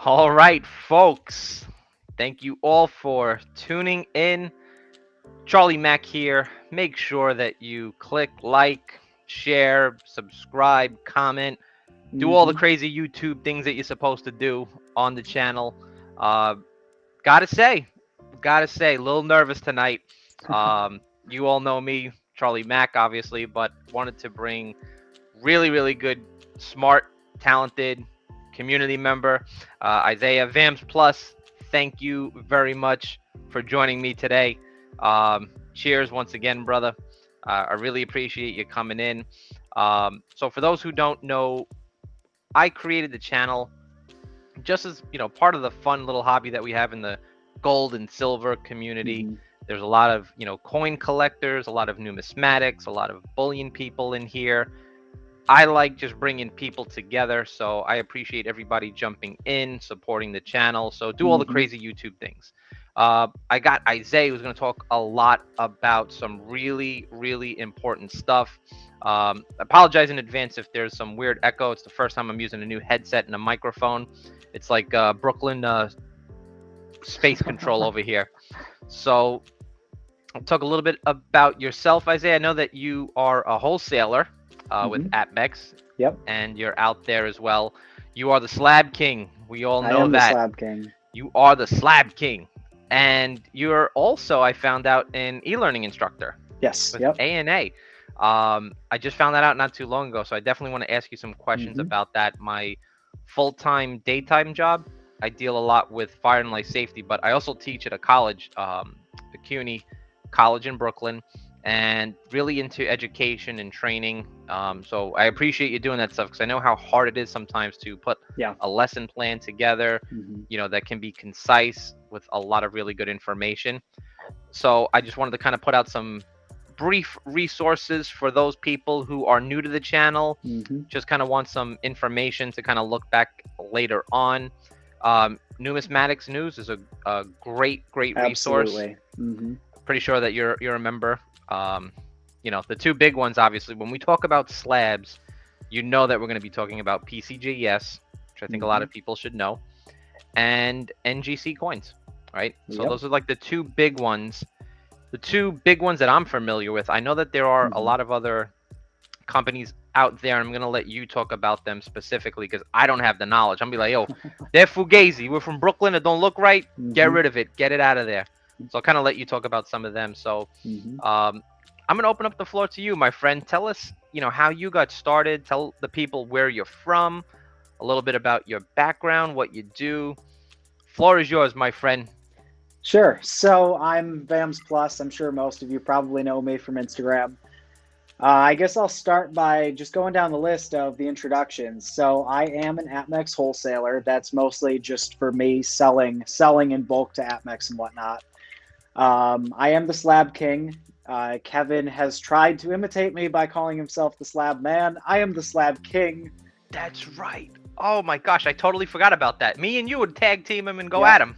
All right, folks. Thank you all for tuning in. Charlie Mack here. Make sure that you click like, share, subscribe, comment, do all the Hmm. crazy YouTube things that you're supposed to do on the channel. Uh, gotta say, a little nervous tonight. You all know me, Charlie Mack, obviously, but wanted to bring really, really good, smart, talented community member, Isaiah VAMS Plus. Thank you very much for joining me today. Cheers once again, brother. I really appreciate you coming in. So, for those who don't know, I created the channel just as part of the fun little hobby that we have in the gold and silver community. Hmm. There's a lot of coin collectors, a lot of numismatics, a lot of bullion people in here. I like just bringing people together, so I appreciate everybody jumping in, supporting the channel. So do all the Hmm. crazy YouTube things. I got Isaiah, who's going to talk a lot about some really, really important stuff. Apologize in advance if there's some weird echo. It's the first time I'm using a new headset and a microphone. It's like Brooklyn space control over here. So I'll talk a little bit about yourself, Isaiah. I know that you are a wholesaler with Hmm. AppMex, Yep, and you're out there as well. You are the Slab King. We all I know am the that. Slab King. You are the Slab King. And you're also, I found out, an e-learning instructor Yes, with yep. ANA. I just found that out not too long ago, so I definitely want to ask you some questions Hmm. about that. My full-time daytime job, I deal a lot with fire and life safety, but I also teach at a college, the CUNY College in Brooklyn, and really into education and training. So I appreciate you doing that stuff because I know how hard it is sometimes to put Yeah. a lesson plan together, Hmm. that can be concise with a lot of really good information. So I just wanted to kind of put out some brief resources for those people who are new to the channel, Hmm. just kind of want some information to kind of look back later on. Numismatics News is a great, great resource. Absolutely. Hmm. Pretty sure that you're a member. Um, the two big ones, obviously, when we talk about slabs, that we're going to be talking about PCGS, which I think a lot Hmm. of people should know, and NGC coins, right? So Yep. those are like the two big ones. The two big ones that I'm familiar with. I know that there are a Hmm. lot of other companies out there. I'm gonna let you talk about them specifically because I don't have the knowledge. I'm gonna be like, yo, they're fugazi. We're from Brooklyn. It don't look right. Get Hmm. rid of it. Get it out of there. So I'll kind of let you talk about some of them. So Hmm. um, I'm gonna open up the floor to you, my friend. Tell us, how you got started. Tell the people where you're from, a little bit about your background, what you do. Floor is yours, my friend. Sure. So I'm Vams Plus. I'm sure most of you probably know me from Instagram. I guess I'll start by just going down the list of the introductions. So I am an AppMex wholesaler. That's mostly just for me selling in bulk to AppMex and whatnot. I am the Slab King. Kevin has tried to imitate me by calling himself the Slab Man. I am the Slab King. That's right. Oh my gosh, I totally forgot about that. Me and you would tag team him and go Yep, at him.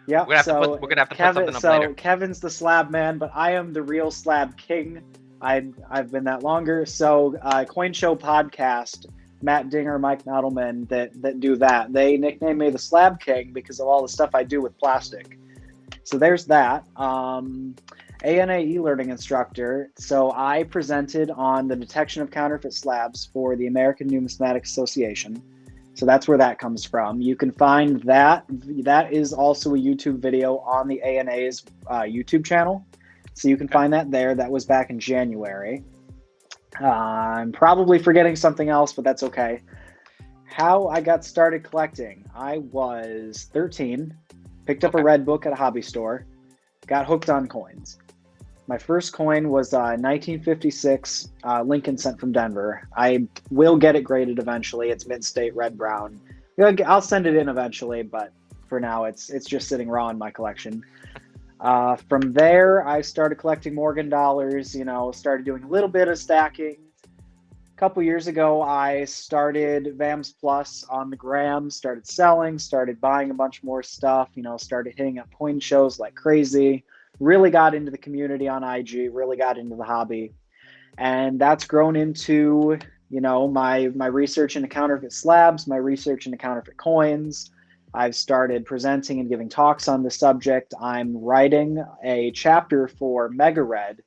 yep. We're gonna have to put So we're gonna have to put Kevin, something up later. so Kevin's the Slab Man, but I am the real Slab King. I've been that longer. So Coin Show podcast, Matt Dinger, Mike Nodelman that do that. They nickname me the Slab King because of all the stuff I do with plastic. So there's that. ANA e-learning instructor. So I presented on the detection of counterfeit slabs for the American Numismatic Association. So that's where that comes from. You can find that. That is also a YouTube video on the ANA's YouTube channel. So you can Okay. find that there. That was back in January. I'm probably forgetting something else, but that's okay. How I got started collecting. I was 13, picked up a Okay. red book at a hobby store, got hooked on coins. My first coin was 1956 Lincoln cent from Denver. I will get it graded eventually. It's mid-state red brown. I'll send it in eventually, but for now it's just sitting raw in my collection. From there, I started collecting Morgan dollars. Started doing a little bit of stacking. A couple years ago, I started VAMS Plus on the gram. Started selling. Started buying a bunch more stuff. Started hitting up coin shows like crazy. Really got into the community on IG, really got into the hobby. And that's grown into, my research into counterfeit slabs, my research into counterfeit coins. I've started presenting and giving talks on the subject. I'm writing a chapter for Mega Red,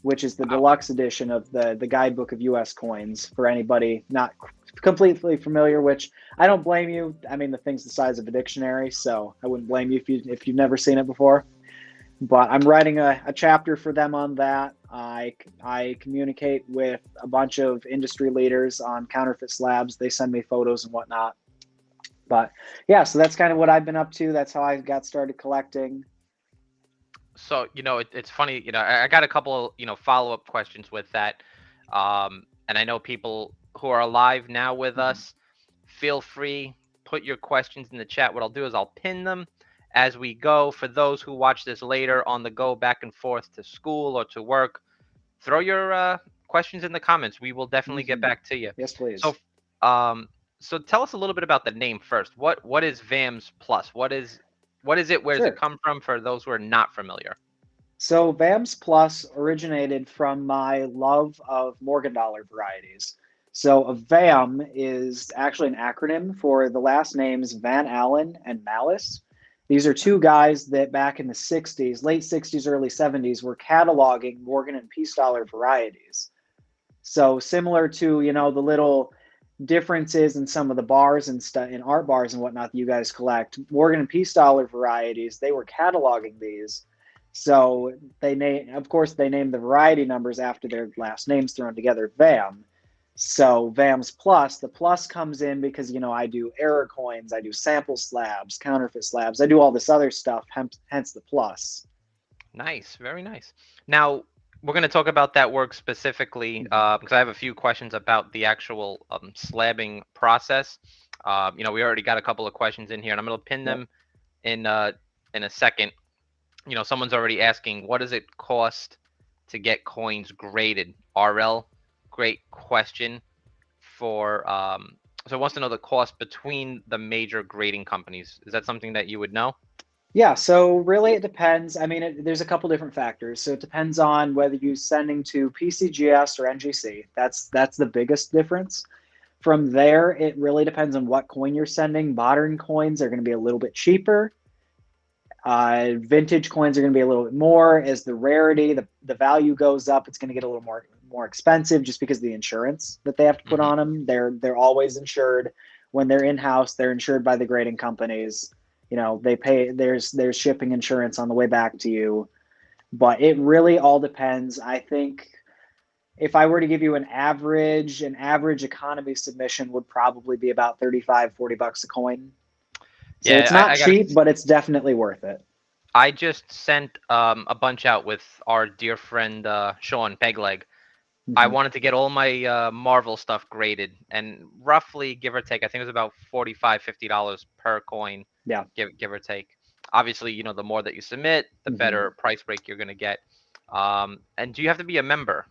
which is the deluxe edition of the guidebook of US coins for anybody not completely familiar, which I don't blame you. I mean, the thing's the size of a dictionary, so I wouldn't blame you if you've never seen it before. But I'm writing a chapter for them on that. I communicate with a bunch of industry leaders on counterfeit slabs. They send me photos and whatnot. But yeah, so that's kind of what I've been up to. That's how I got started collecting. So, it's funny, I got a couple, follow-up questions with that. And I know people who are alive now with us, feel free, put your questions in the chat. What I'll do is I'll pin them as we go. For those who watch this later on the go back and forth to school or to work, throw your questions in the comments. We will definitely get back to you. Yes, please. So tell us a little bit about the name first. What is VAMS Plus? What is it? Where does it come from for those who are not familiar? So VAMS Plus originated from my love of Morgan dollar varieties. So a VAM is actually an acronym for the last names Van Allen and Malice. These are two guys that back in the 60s, late 60s, early 70s, were cataloging Morgan and Peace dollar varieties. So similar to, the little differences in some of the bars and stuff in art bars and whatnot that you guys collect, Morgan and Peace dollar varieties, they were cataloging these. So they named the variety numbers after their last names thrown together, VAM. So VAMS Plus, the plus comes in because, I do error coins, I do sample slabs, counterfeit slabs, I do all this other stuff, hence the plus. Nice, very nice. Now, we're going to talk about that work specifically because I have a few questions about the actual slabbing process. We already got a couple of questions in here, and I'm going to pin them in a second. Someone's already asking, what does it cost to get coins graded? RL, great question. So it wants to know the cost between the major grading companies. Is that something that you would know? Yeah, so really it depends. I mean, there's a couple different factors. So it depends on whether you're sending to PCGS or NGC. That's the biggest difference. From there, it really depends on what coin you're sending. Modern coins are going to be a little bit cheaper. Vintage coins are going to be a little bit more. As the rarity, the value goes up, it's going to get a little more expensive just because of the insurance that they have to put on them. They're always insured. When they're in-house, they're insured by the grading companies. They pay, there's shipping insurance on the way back to you. But it really all depends. I think if I were to give you an average economy submission would probably be about $35-$40 a coin. So it's not cheap, but it's definitely worth it. I just sent a bunch out with our dear friend Sean Pegleg. I wanted to get all my Marvel stuff graded, and roughly, give or take, I think it was about $45-$50 per coin. Yeah, give or take. Obviously, the more that you submit, the better price break you're going to get. And do you have to be a member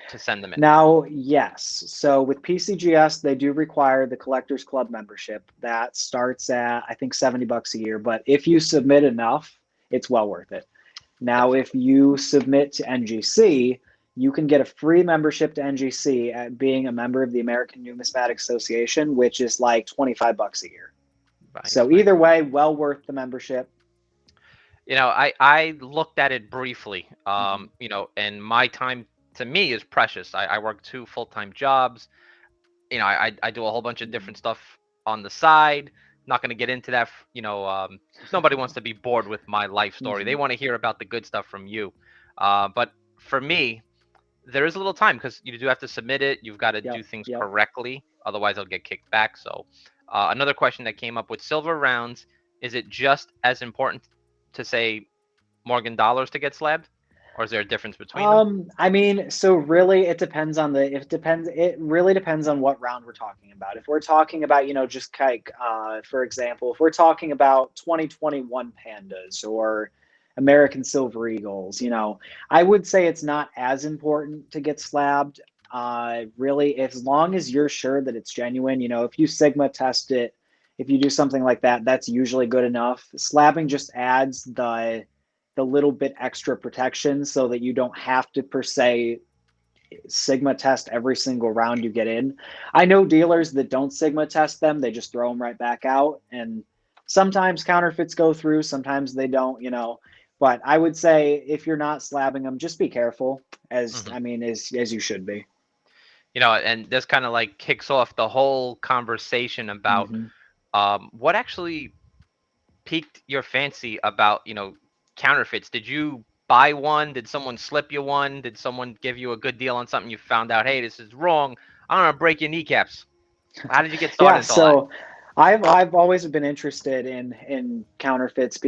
to send them in? Now, yes. So with PCGS, they do require the Collectors Club membership. That starts at, I think, $70 a year. But if you submit enough, it's well worth it. Now, if you submit to NGC, you can get a free membership to NGC at being a member of the American Numismatic Association, which is like $25 a year. So either way, well worth the membership. I looked at it briefly, and my time to me is precious. I work 2 full-time jobs. I do a whole bunch of different stuff on the side. Not going to get into that. Nobody wants to be bored with my life story. They want to hear about the good stuff from you. But for me, there is a little time because you do have to submit it. You've got to do things correctly. Otherwise, they'll get kicked back. So another question that came up with silver rounds, is it just as important to say Morgan dollars to get slabbed? Or is there a difference between them? I mean, so really it really depends on what round we're talking about. If we're talking about, just like, for example, if we're talking about 2021 pandas or American silver eagles, I would say it's not as important to get slabbed. Really, as long as you're sure that it's genuine, if you Sigma test it, if you do something like that, that's usually good enough. Slabbing just adds the little bit extra protection so that you don't have to per se Sigma test every single round you get in. I know dealers that don't Sigma test them. They just throw them right back out. And Sometimes counterfeits go through, sometimes they don't, but I would say if you're not slabbing them, just be careful, Hmm. as you should be. And this kind of like kicks off the whole conversation about Hmm. what actually piqued your fancy about, counterfeits. Did you buy one? Did someone slip you one? Did someone give you a good deal on something you found out, hey, this is wrong? I'm gonna break your kneecaps. How did you get started Yeah, into all that? so I've always been interested in counterfeits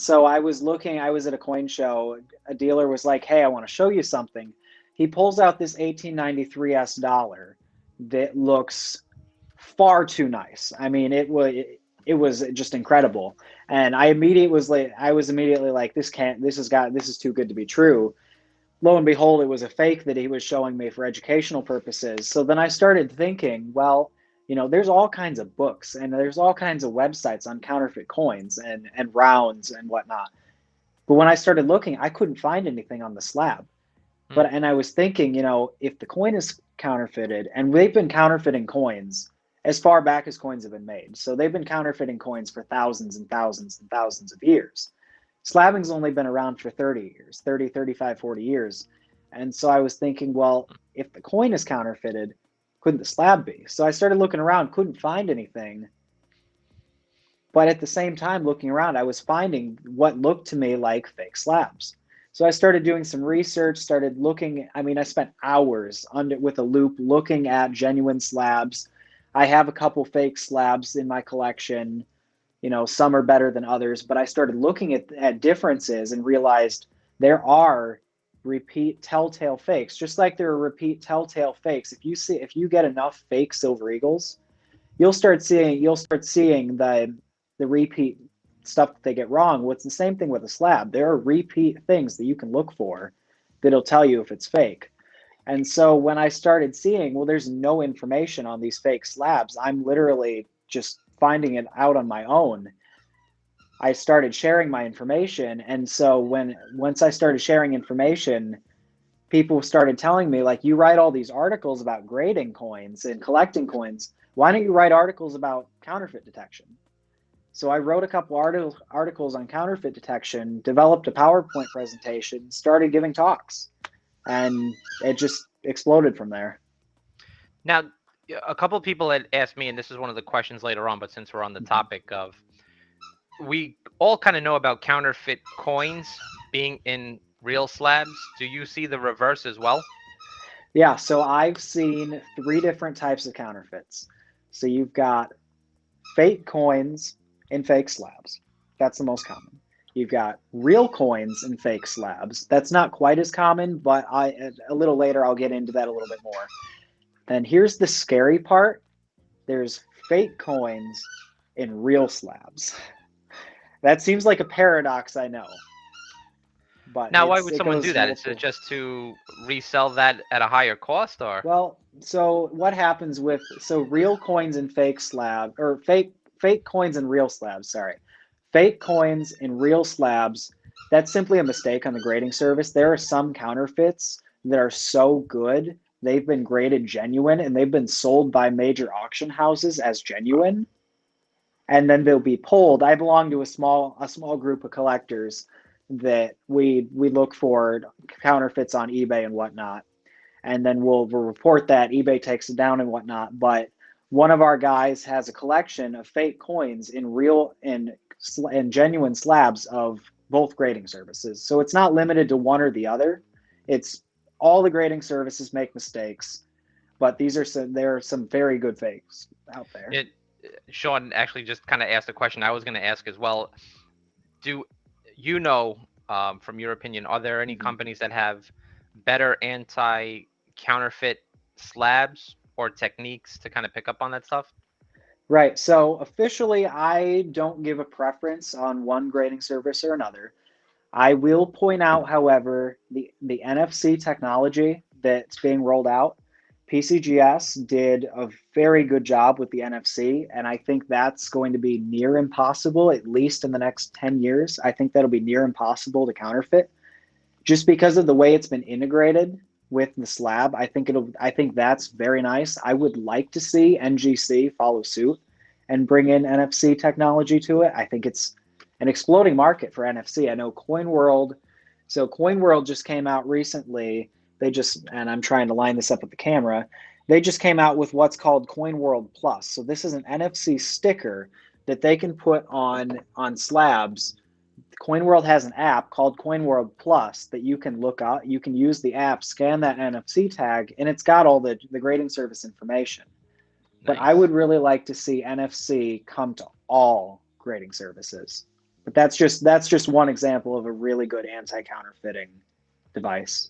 so I was at a coin show. A dealer was like, "Hey, I want to show you something." He pulls out this 1893 S dollar that looks far too nice. I mean, it was just incredible. And I was immediately like, this is too good to be true. Lo and behold, it was a fake that he was showing me for educational purposes. So then I started thinking, well, there's all kinds of books and there's all kinds of websites on counterfeit coins and rounds and whatnot. But when I started looking, I couldn't find anything on the slab. Hmm. And I was thinking, if the coin is counterfeited, and they've been counterfeiting coins as far back as coins have been made. So they've been counterfeiting coins for thousands and thousands and thousands of years. Slabbing's only been around for 30 years, 30, 35, 40 years. And so I was thinking, well, if the coin is counterfeited, couldn't the slab be? So I started looking around, couldn't find anything. But at the same time, looking around, I was finding what looked to me like fake slabs. So I started doing some research, started looking. I mean, I spent hours with a loop looking at genuine slabs. I have a couple fake slabs in my collection. Some are better than others, but I started looking at differences and realized there are repeat telltale fakes, just like there are repeat telltale fakes. If you get enough fake silver eagles, you'll start seeing the repeat stuff that they get wrong. What's the same thing with a slab? There are repeat things that you can look for that'll tell you if it's fake. And so when I started seeing, well, there's no information on these fake slabs, I'm literally just finding it out on my own. I started sharing my information. And so once I started sharing information, people started telling me, like, you write all these articles about grading coins and collecting coins. Why don't you write articles about counterfeit detection? So I wrote a couple articles on counterfeit detection, developed a PowerPoint presentation, started giving talks, and it just exploded from there. Now, a couple of people had asked me, and this is one of the questions later on, but since we're on the Mhm. topic of, we all kind of know about counterfeit coins being in real slabs. Do you see the reverse as well? Yeah, so I've seen three different types of counterfeits. So you've got fake coins in fake slabs. That's the most common. You've got real coins in fake slabs. That's not quite as common, but a little later I'll get into that a little bit more. And here's the scary part. There's fake coins in real slabs. That seems like a paradox, I know, but Now, why would it someone do goes that? Is it multiple. just to resell that at a higher cost, or? Well, so what happens with real coins and fake slab or fake coins and real slabs, sorry. Fake coins in real slabs, that's simply a mistake on the grading service. There are some counterfeits that are so good, they've been graded genuine and they've been sold by major auction houses as genuine, and then they'll be pulled. I belong to a small group of collectors that we look for counterfeits on eBay and whatnot, and then we'll report that eBay takes it down and whatnot. But one of our guys has a collection of fake coins in real and genuine slabs of both grading services. So it's not limited to one or the other. It's all the grading services make mistakes, but there are some very good fakes out there. It, Sean actually just kind of asked a question I was going to ask as well. Do you know, from your opinion, are there any Mhm. companies that have better anti-counterfeit slabs or techniques to kind of pick up on that stuff? Right. So officially, I don't give a preference on one grading service or another. I will point out, however, the NFC technology that's being rolled out. PCGS did a very good job with the NFC, and I think that's going to be near impossible, at least in the next 10 years. I think that'll be near impossible to counterfeit just because of the way it's been integrated with the slab. I think that's very nice. I would like to see NGC follow suit and bring in NFC technology to it. I think it's an exploding market for NFC. I know CoinWorld just came out recently. And I'm trying to line this up with the camera. They just came out with what's called CoinWorld Plus. So this is an NFC sticker that they can put on slabs. CoinWorld has an app called CoinWorld Plus that you can look up. You can use the app, scan that NFC tag, and it's got all the grading service information. But I Nice. would really like to see NFC come to all grading services. But that's just one example of a really good anti-counterfeiting device.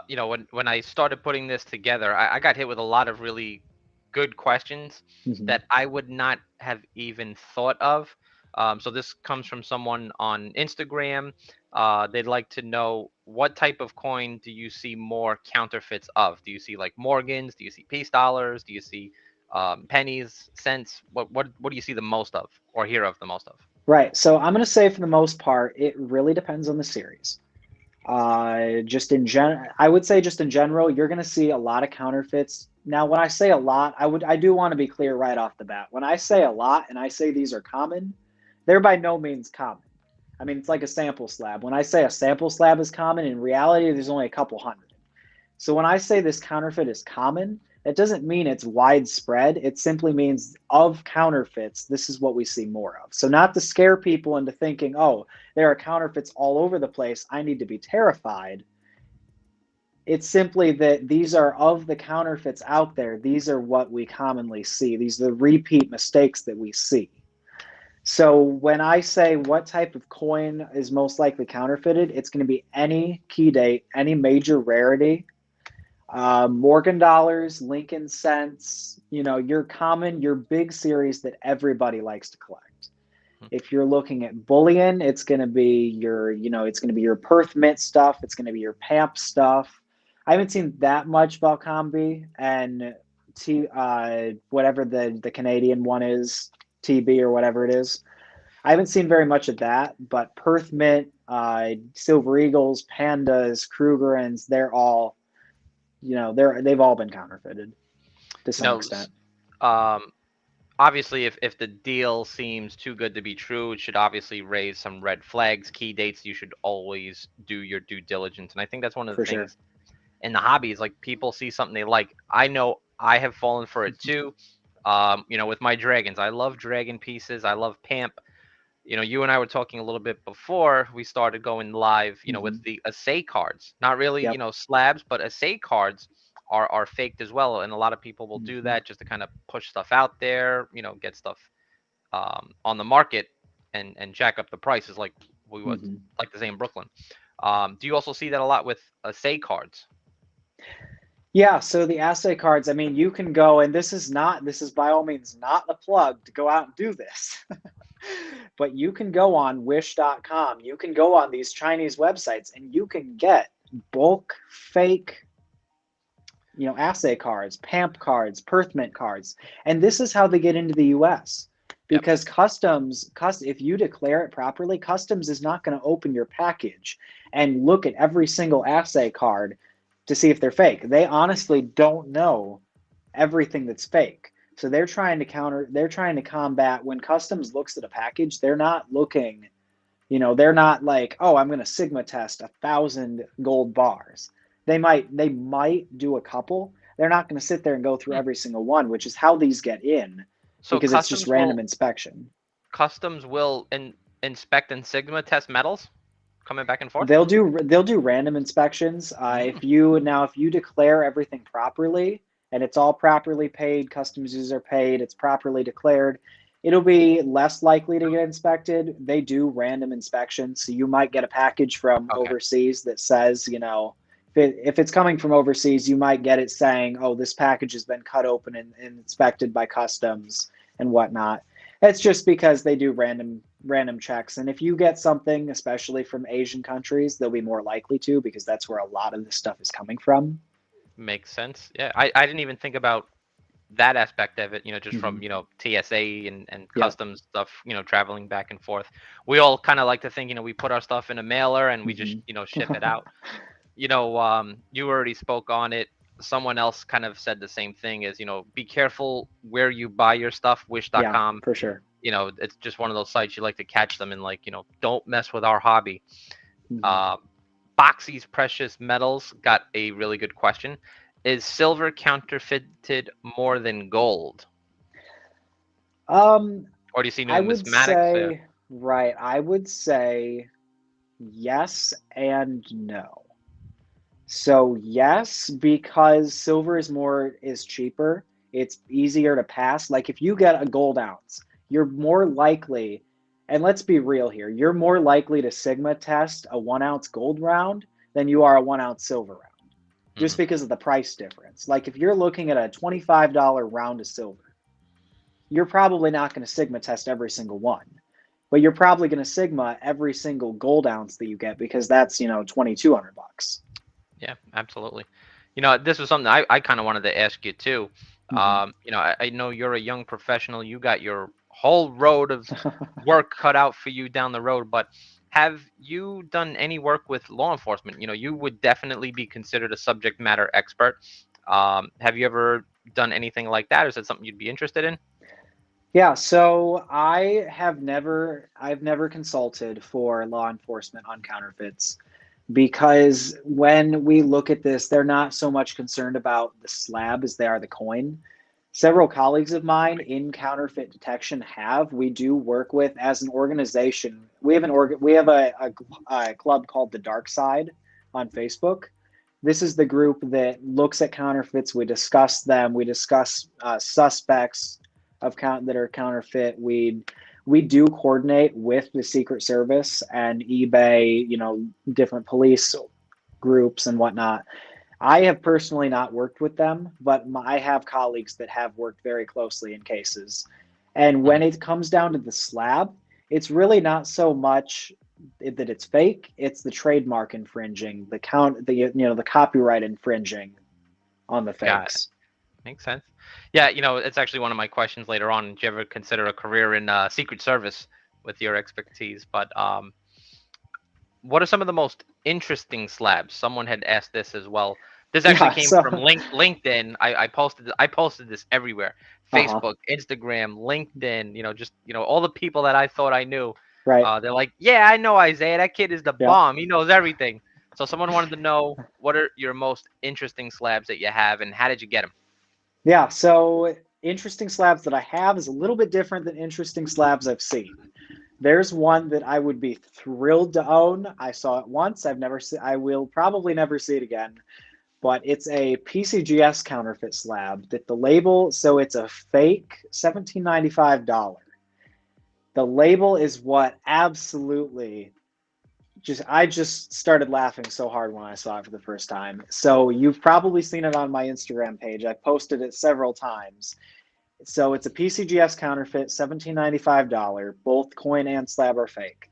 You know, when I started putting this together, I got hit with a lot of really good questions Mhm. that I would not have even thought of. So this comes from someone on Instagram. They'd like to know, what type of coin do you see more counterfeits of? Do you see like Morgans? Do you see peace dollars? Do you see pennies, cents? What do you see the most of, or hear of the most of? Right. So I'm going to say for the most part, it really depends on the series. I would say just in general, you're going to see a lot of counterfeits. Now, when I say a lot, I do want to be clear right off the bat. When I say a lot and I say these are common, they're by no means common. I mean, it's like a sample slab. When I say a sample slab is common, in reality, there's only a couple hundred. So when I say this counterfeit is common, that doesn't mean it's widespread. It simply means of counterfeits, this is what we see more of. So not to scare people into thinking, oh, there are counterfeits all over the place, I need to be terrified. It's simply that these are of the counterfeits out there. These are what we commonly see. These are the repeat mistakes that we see. So when I say what type of coin is most likely counterfeited, it's going to be any key date, any major rarity, Morgan dollars, Lincoln cents, your big series that everybody likes to collect. Hmm. If you're looking at bullion, it's going to be your Perth Mint stuff. It's going to be your PAMP stuff. I haven't seen that much Valcombi and whatever the Canadian one is, TB or whatever it is. I haven't seen very much of that, but Perth Mint, Silver Eagles, Pandas, Krugerrands, they've all been counterfeited to You some know, extent. um, obviously, if the deal seems too good to be true, it should obviously raise some red flags. Key dates, you should always do your due diligence, and I think that's one of the For sure. things in the hobby is, like, people see something they like. I know I have fallen for it too. You know, with my dragons, I love dragon pieces. I love Pamp. You know, you and I were talking a little bit before we started going live, you know, with Mhm. the assay cards. Not really, you Yep. know, slabs, but assay cards are faked as well. And a lot of people will do Mhm. that just to kind of push stuff out there, you know, get stuff on the market and jack up the prices, like we was Mhm. like the same Brooklyn. Do you also see that a lot with assay cards? Yeah, so the assay cards, I mean, you can go, and this is by all means not the plug to go out and do this. But you can go on wish.com, you can go on these Chinese websites, and you can get bulk fake, assay cards, PAMP cards, Perth Mint cards. And this is how they get into the US. Yep. Because if you declare it properly, customs is not going to open your package and look at every single assay card to see if they're fake. They honestly don't know everything that's fake. So they're trying to combat when customs looks at a package, they're not like, oh, I'm going to Sigma test 1,000 gold bars. They might do a couple. They're not going to sit there and go through Hmm. every single one, which is how these get in So because it's just random inspection. customs will inspect and Sigma test metals coming back and forth. They'll do random inspections. Mm, If you declare everything properly and it's all properly paid, customs dues are paid, it's properly declared, it'll be less likely to get inspected. They do random inspections, so you might get a package from okay. overseas that says, if it's coming from overseas, you might get it saying, oh, this package has been cut open and inspected by customs and whatnot. It's just because they do random checks. And if you get something, especially from Asian countries, they'll be more likely to because that's where a lot of this stuff is coming from. Makes sense. Yeah, I didn't even think about that aspect of it, you know, just Mm-hmm. from, you know, TSA and Yep. customs stuff, you know, traveling back and forth. We all kind of like to think, you know, we put our stuff in a mailer and we just, Mm-hmm. you know, ship it out. You know, you already spoke on it. someone else kind of said the same thing, is, be careful where you buy your stuff. Yeah, Wish.com, for sure. it's just one of those sites you like to catch them, and, like, don't mess with our hobby. Mhm. Boxy's Precious Metals got a really good question. Is silver counterfeited more than gold? Um, Or do you see I would numismatics? Yeah. say, right, I would say yes and no. So yes, because silver is cheaper. It's easier to pass. Like if you get a gold ounce, you're more likely, and let's be real here, you're more likely to sigma test a 1 ounce gold round than you are a 1 ounce silver round, just Mhm. because of the price difference. Like if you're looking at a $25 round of silver, you're probably not going to sigma test every single one, but you're probably going to sigma every single gold ounce that you get because that's, 2,200 bucks. Yeah, absolutely. This was something I kind of wanted to ask you too. Mhm. I know you're a young professional. You got your whole road of work cut out for you down the road, but have you done any work with law enforcement? You would definitely be considered a subject matter expert. Have you ever done anything like that, or is that something you'd be interested in? Yeah, so I've never consulted for law enforcement on counterfeits because when we look at this, they're not so much concerned about the slab as they are the coin. Several colleagues of mine in counterfeit detection we do work with as an organization. We have a club called the Dark Side on Facebook. This is the group that looks at counterfeits. We discuss them. We discuss suspects that are counterfeit. We do coordinate with the Secret Service and eBay, different police groups and whatnot. I have personally not worked with them, but I have colleagues that have worked very closely in cases. And when Mhm. it comes down to the slab, it's really not so much that it's fake; it's the trademark infringing, the copyright infringing on the Got it. fakes. Makes sense. Yeah, it's actually one of my questions later on. Did you ever consider a career in Secret Service with your expertise? But what are some of the most interesting slabs? Someone had asked this as well. This actually Yeah. came from So, LinkedIn. I posted this everywhere. uh-huh. Facebook, Instagram, LinkedIn, just all the people that I thought I knew. Right. They're like, "Yeah, I know Isaiah. That kid is the Yeah. bomb. He knows everything." So someone wanted to know, what are your most interesting slabs that you have, and how did you get them? Yeah. So interesting slabs that I have is a little bit different than interesting slabs I've seen. There's one that I would be thrilled to own. I saw it once. I will probably never see it again. But it's a PCGS counterfeit slab that the label, so it's a fake $1795. The label is what absolutely I just started laughing so hard when I saw it for the first time. So you've probably seen it on my Instagram page. I've posted it several times. So it's a PCGS counterfeit, $1795. Both coin and slab are fake.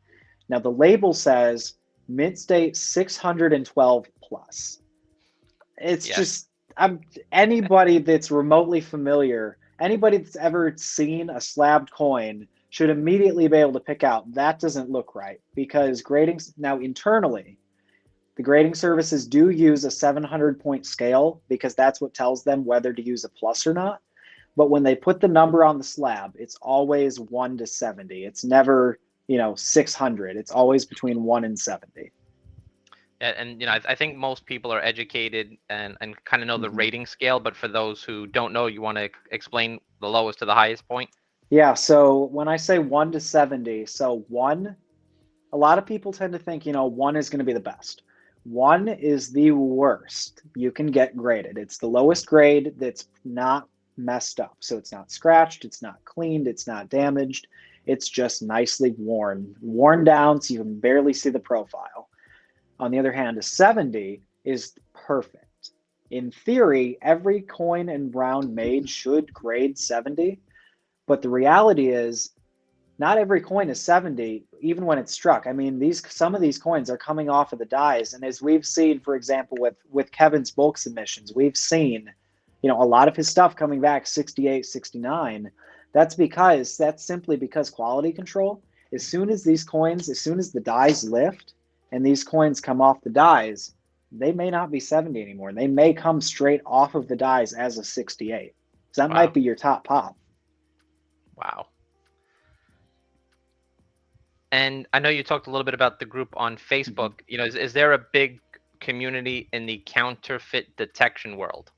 Now the label says mint state 612 plus. It's Yes. just I'm anybody that's remotely familiar, anybody that's ever seen a slabbed coin should immediately be able to pick out that doesn't look right because grading now internally the grading services do use a 700-point scale because that's what tells them whether to use a plus or not. But when they put the number on the slab, it's always 1 to 70. It's never, 600. It's always between 1 and 70. Yeah, and I think most people are educated and kind of know the Mhm. rating scale, but for those who don't know, you want to explain the lowest to the highest point? Yeah, so when I say 1 to 70, so 1, a lot of people tend to think, 1 is going to be the best. 1 is the worst you can get graded. It's the lowest grade that's not messed up. So it's not scratched, it's not cleaned, it's not damaged. It's just nicely worn down so you can barely see the profile. On the other hand, a 70 is perfect. In theory, every coin and round made should grade 70, but the reality is not every coin is 70 even when it's struck. I mean, these some of these coins are coming off of the dies, and as we've seen, for example, with Kevin's bulk submissions, we've seen a lot of his stuff coming back 68, 69. That's simply because quality control. As soon as the dies lift and these coins come off the dies, they may not be 70 anymore. They may come straight off of the dies as a 68. So that might Wow. be your top pop. Wow. And I know you talked a little bit about the group on Facebook. You know, is there a big community in the counterfeit detection world?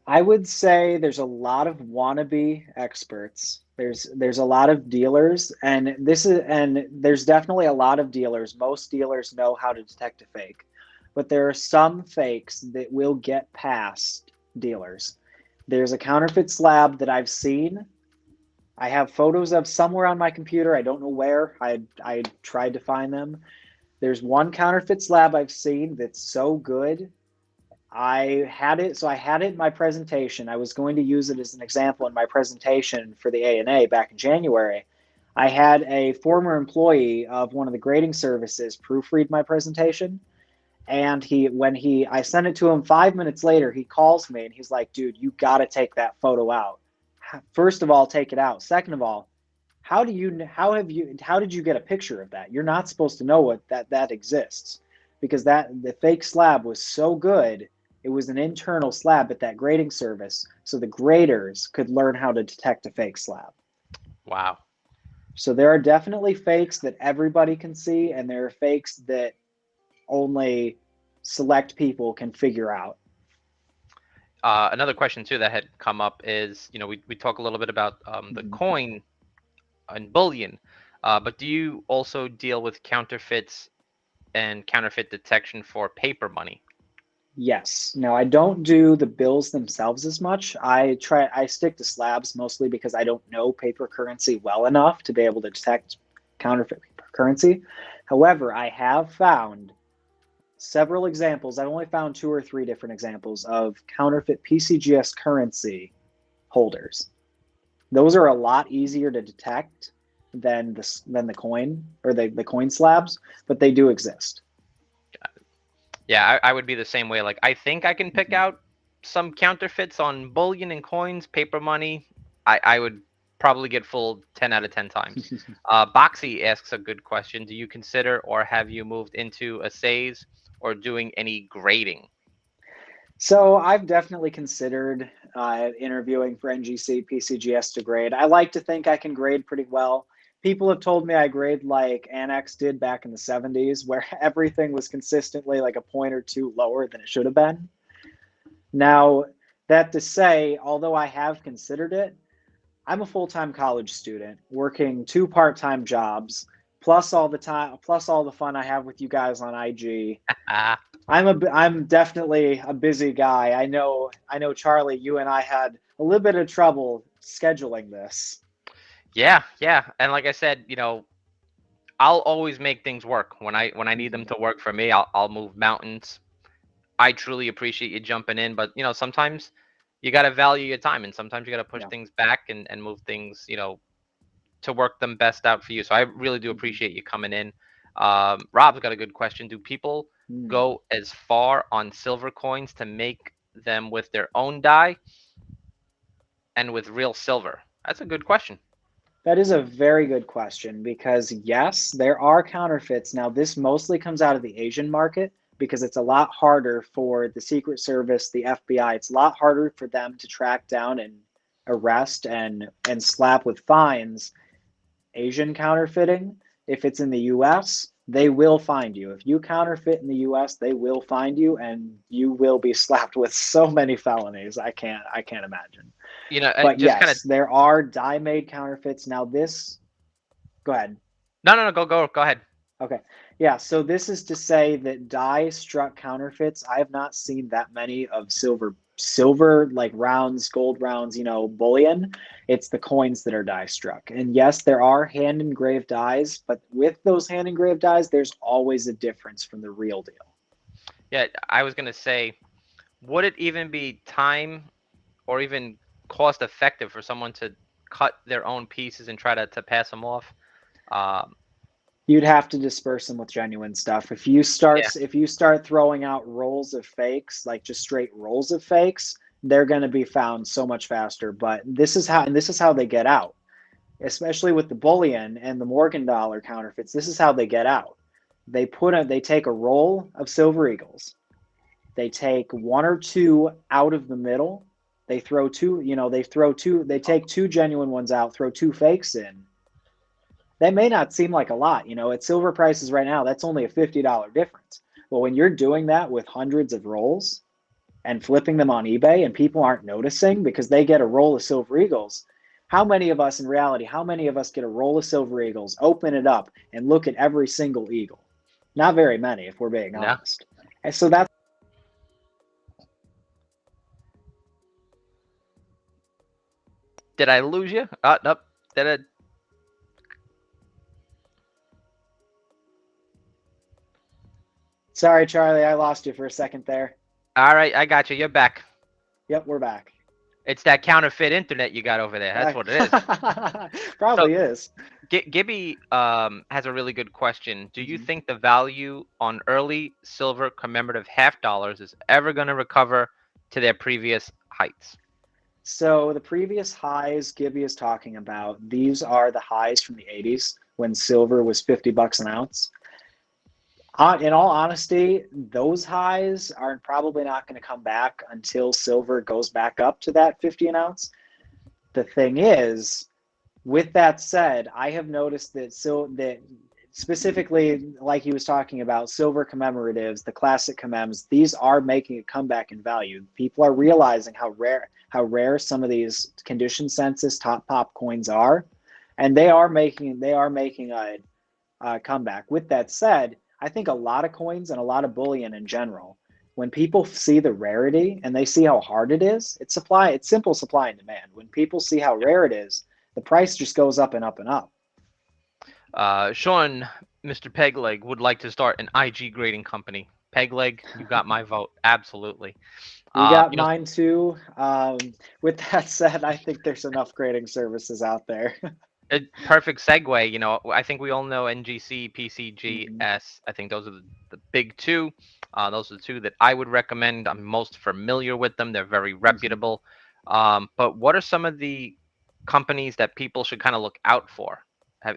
I would say there's a lot of wannabe experts. There's a lot of dealers, and there's definitely a lot of dealers. Most dealers know how to detect a fake, but there are some fakes that will get past dealers. There's a counterfeit slab that I've seen. I have photos of somewhere on my computer. I don't know where. I tried to find them. There's one counterfeit slab I've seen that's so good. I had it, so I had it in my presentation. I was going to use it as an example in my presentation for the ANA back in January. I had a former employee of one of the grading services proofread my presentation, and I sent it to him 5 minutes later, he calls me and he's like, "Dude, you got to take that photo out. First of all, take it out. Second of all, how did you get a picture of that? You're not supposed to know that exists, because the fake slab was so good. It was an internal slab at that grading service, so the graders could learn how to detect a fake slab." Wow. So there are definitely fakes that everybody can see, and there are fakes that only select people can figure out. Another question too that had come up is, you know, we talk a little bit about the coin and bullion, but do you also deal with counterfeits and counterfeit detection for paper money? Yes. No, I don't do the bills themselves as much. I stick to slabs mostly because I don't know paper currency well enough to be able to detect counterfeit paper currency. However, I have found several examples. I've only found 2 or 3 different examples of counterfeit PCGS currency holders. Those are a lot easier to detect than the coin or the coin slabs, but they do exist. Yeah, I would be the same way. Like, I think I can pick out some counterfeits on bullion and coins, paper money. I would probably get fooled 10 out of 10 times. Boxy asks a good question. Do you consider or have you moved into assays or doing any grading? So I've definitely considered interviewing for NGC PCGS to grade. I like to think I can grade pretty well. People have told me I grade like Annex did back in the 70s, where everything was consistently like a point or two lower than it should have been. Now, that to say, although I have considered it, I'm a full-time college student working 2 part-time jobs, plus all the fun I have with you guys on IG. Ah, I'm definitely a busy guy. I know Charlie, you and I had a little bit of trouble scheduling this. yeah, yeah. And like I said, you know, I'll always make things work when I need them to work for me. I'll move mountains. I truly appreciate you jumping in, but you know, sometimes you got to value your time, and sometimes you got to push Yeah. things back and move things, you know, to work them best out for you. So I really do appreciate you coming in. Rob's got a good question. Do people Mm. go as far on silver coins to make them with their own die and with real silver? That's a good question. That is a very good question, because yes, there are counterfeits. Now, this mostly comes out of the Asian market because it's a lot harder for the Secret Service, the FBI. It's a lot harder for them to track down and arrest and slap with fines Asian counterfeiting. If it's in the US, they will find you. If you counterfeit in the US, they will find you, and you will be slapped with so many felonies. I can't imagine. You know, But just kind of yes, there are die made counterfeits. Now this, go ahead. no, go ahead. Okay. Yeah, so this is to say that die struck counterfeits, I have not seen that many of silver like rounds, gold rounds, bullion. It's the coins that are die struck. And yes, there are hand engraved dies, but with those hand engraved dies, there's always a difference from the real deal. Yeah, I was gonna say, would it even be time or even cost effective for someone to cut their own pieces and try to pass them off? Um, You'd have to disperse them with genuine stuff. yeah, If you start throwing out rolls of fakes, like just straight rolls of fakes, they're going to be found so much faster. But this is how they get out, especially with the bullion and the Morgan dollar counterfeits. This is how they get out. They take a roll of Silver Eagles. They take one or two out of the middle. They throw two, they take two genuine ones out, throw two fakes in. That may not seem like a lot, at silver prices right now, that's only a $50 difference. But when you're doing that with hundreds of rolls and flipping them on eBay and people aren't noticing because they get a roll of Silver Eagles, how many of us get a roll of Silver Eagles, open it up, and look at every single eagle? Not very many, if we're being No. honest. And so that's Did I lose you? Nope. Did I? Sorry, Charlie, I lost you for a second there. All right, I got you. You're back. Yep, we're back. It's that counterfeit internet you got over there. That's what it is. Probably is. Gibby has a really good question. Do you think the value on early silver commemorative $half is ever going to recover to their previous heights? So the previous highs Gibby is talking about, these are the highs from the 80s when silver was $50 an ounce. In all honesty, those highs are probably not going to come back until silver goes back up to that 50 an ounce. The thing is, with that said, I have noticed that specifically, like he was talking about, silver commemoratives, the classic commems, these are making a comeback in value. People are realizing how rare some of these condition census top pop coins are, and they are making a comeback. With that said, I think a lot of coins and a lot of bullion in general, when people see the rarity and they see how hard it is, it's simple supply and demand. When people see how rare it is, the price just goes up and up and up. Sean, Mr. Pegleg, would like to start an IG grading company. Pegleg, you got my vote. Absolutely. You got mine too. With that said, I think there's enough grading services out there. A perfect segue. I think we all know NGC, PCGS. I think those are the big two. Those are the two that I would recommend. I'm most familiar with them. They're very reputable. But what are some of the companies that people should kind of look out for?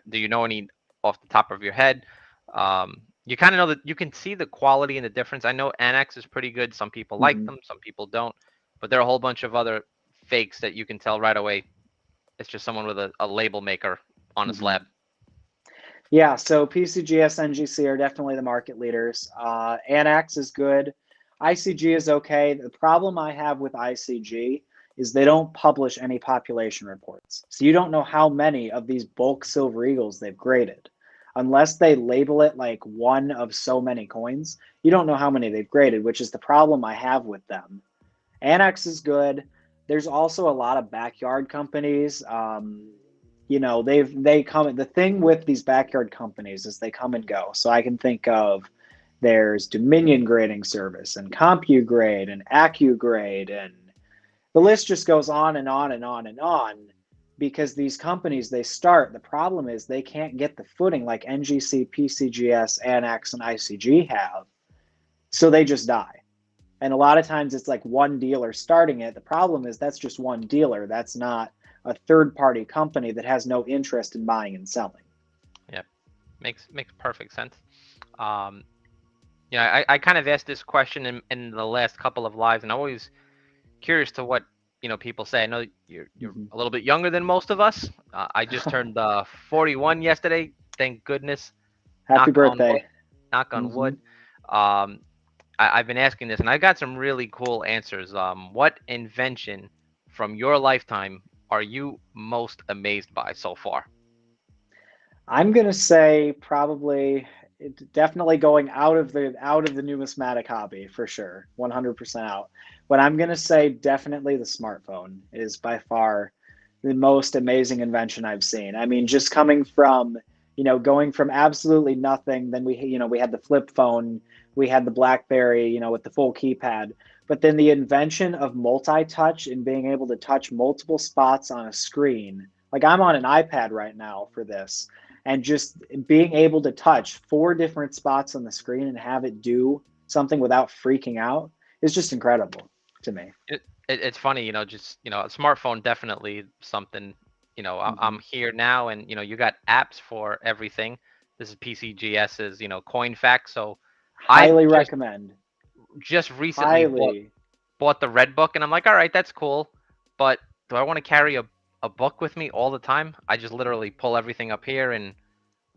Do you know any off the top of your head? You kind of know that you can see the quality and the difference. I know Annex is pretty good. Some people like them, some people don't. But there are a whole bunch of other fakes that you can tell right away. It's just someone with a label maker on a slab. Yeah, so PCGS, NGC are definitely the market leaders. Annex is good. ICG is okay. The problem I have with ICG is they don't publish any population reports. So you don't know how many of these bulk Silver Eagles they've graded. Unless they label it like one of so many coins, you don't know how many they've graded, which is the problem I have with them. Annex is good. There's also a lot of backyard companies. They come. The thing with these backyard companies is they come and go. So I can think of there's Dominion grading service and CompuGrade and AccuGrade, and the list just goes on and on and on and on. Because these companies, the problem is they can't get the footing like NGC, PCGS, Annex, and ICG have. So they just die. And a lot of times it's like one dealer starting it. The problem is that's just one dealer. That's not a third-party company that has no interest in buying and selling. Yep, makes perfect sense. I kind of asked this question in the last couple of lives, and I'm always curious to what people say. I know you're a little bit younger than most of us. I just turned 41 yesterday. Thank goodness. Happy birthday. Knock on wood. I've been asking this, and I got some really cool answers. What invention from your lifetime are you most amazed by so far? I'm gonna say definitely going out of the numismatic hobby for sure, 100% out. But I'm gonna say definitely the smartphone is by far the most amazing invention I've seen. I mean, just coming from going from absolutely nothing, then we had the flip phone, we had the BlackBerry, with the full keypad, but then the invention of multi-touch and being able to touch multiple spots on a screen. Like I'm on an iPad right now for this, and just being able to touch 4 different spots on the screen and have it do something without freaking out is just incredible to me. It's funny, just a smartphone definitely something. I'm here now, and you got apps for everything. This is PCGS's, coin fact. So I Highly just recommend. just recently Highly. bought the red book, and I'm like, all right, that's cool, but do I want to carry a book with me all the time? I just literally pull everything up here, and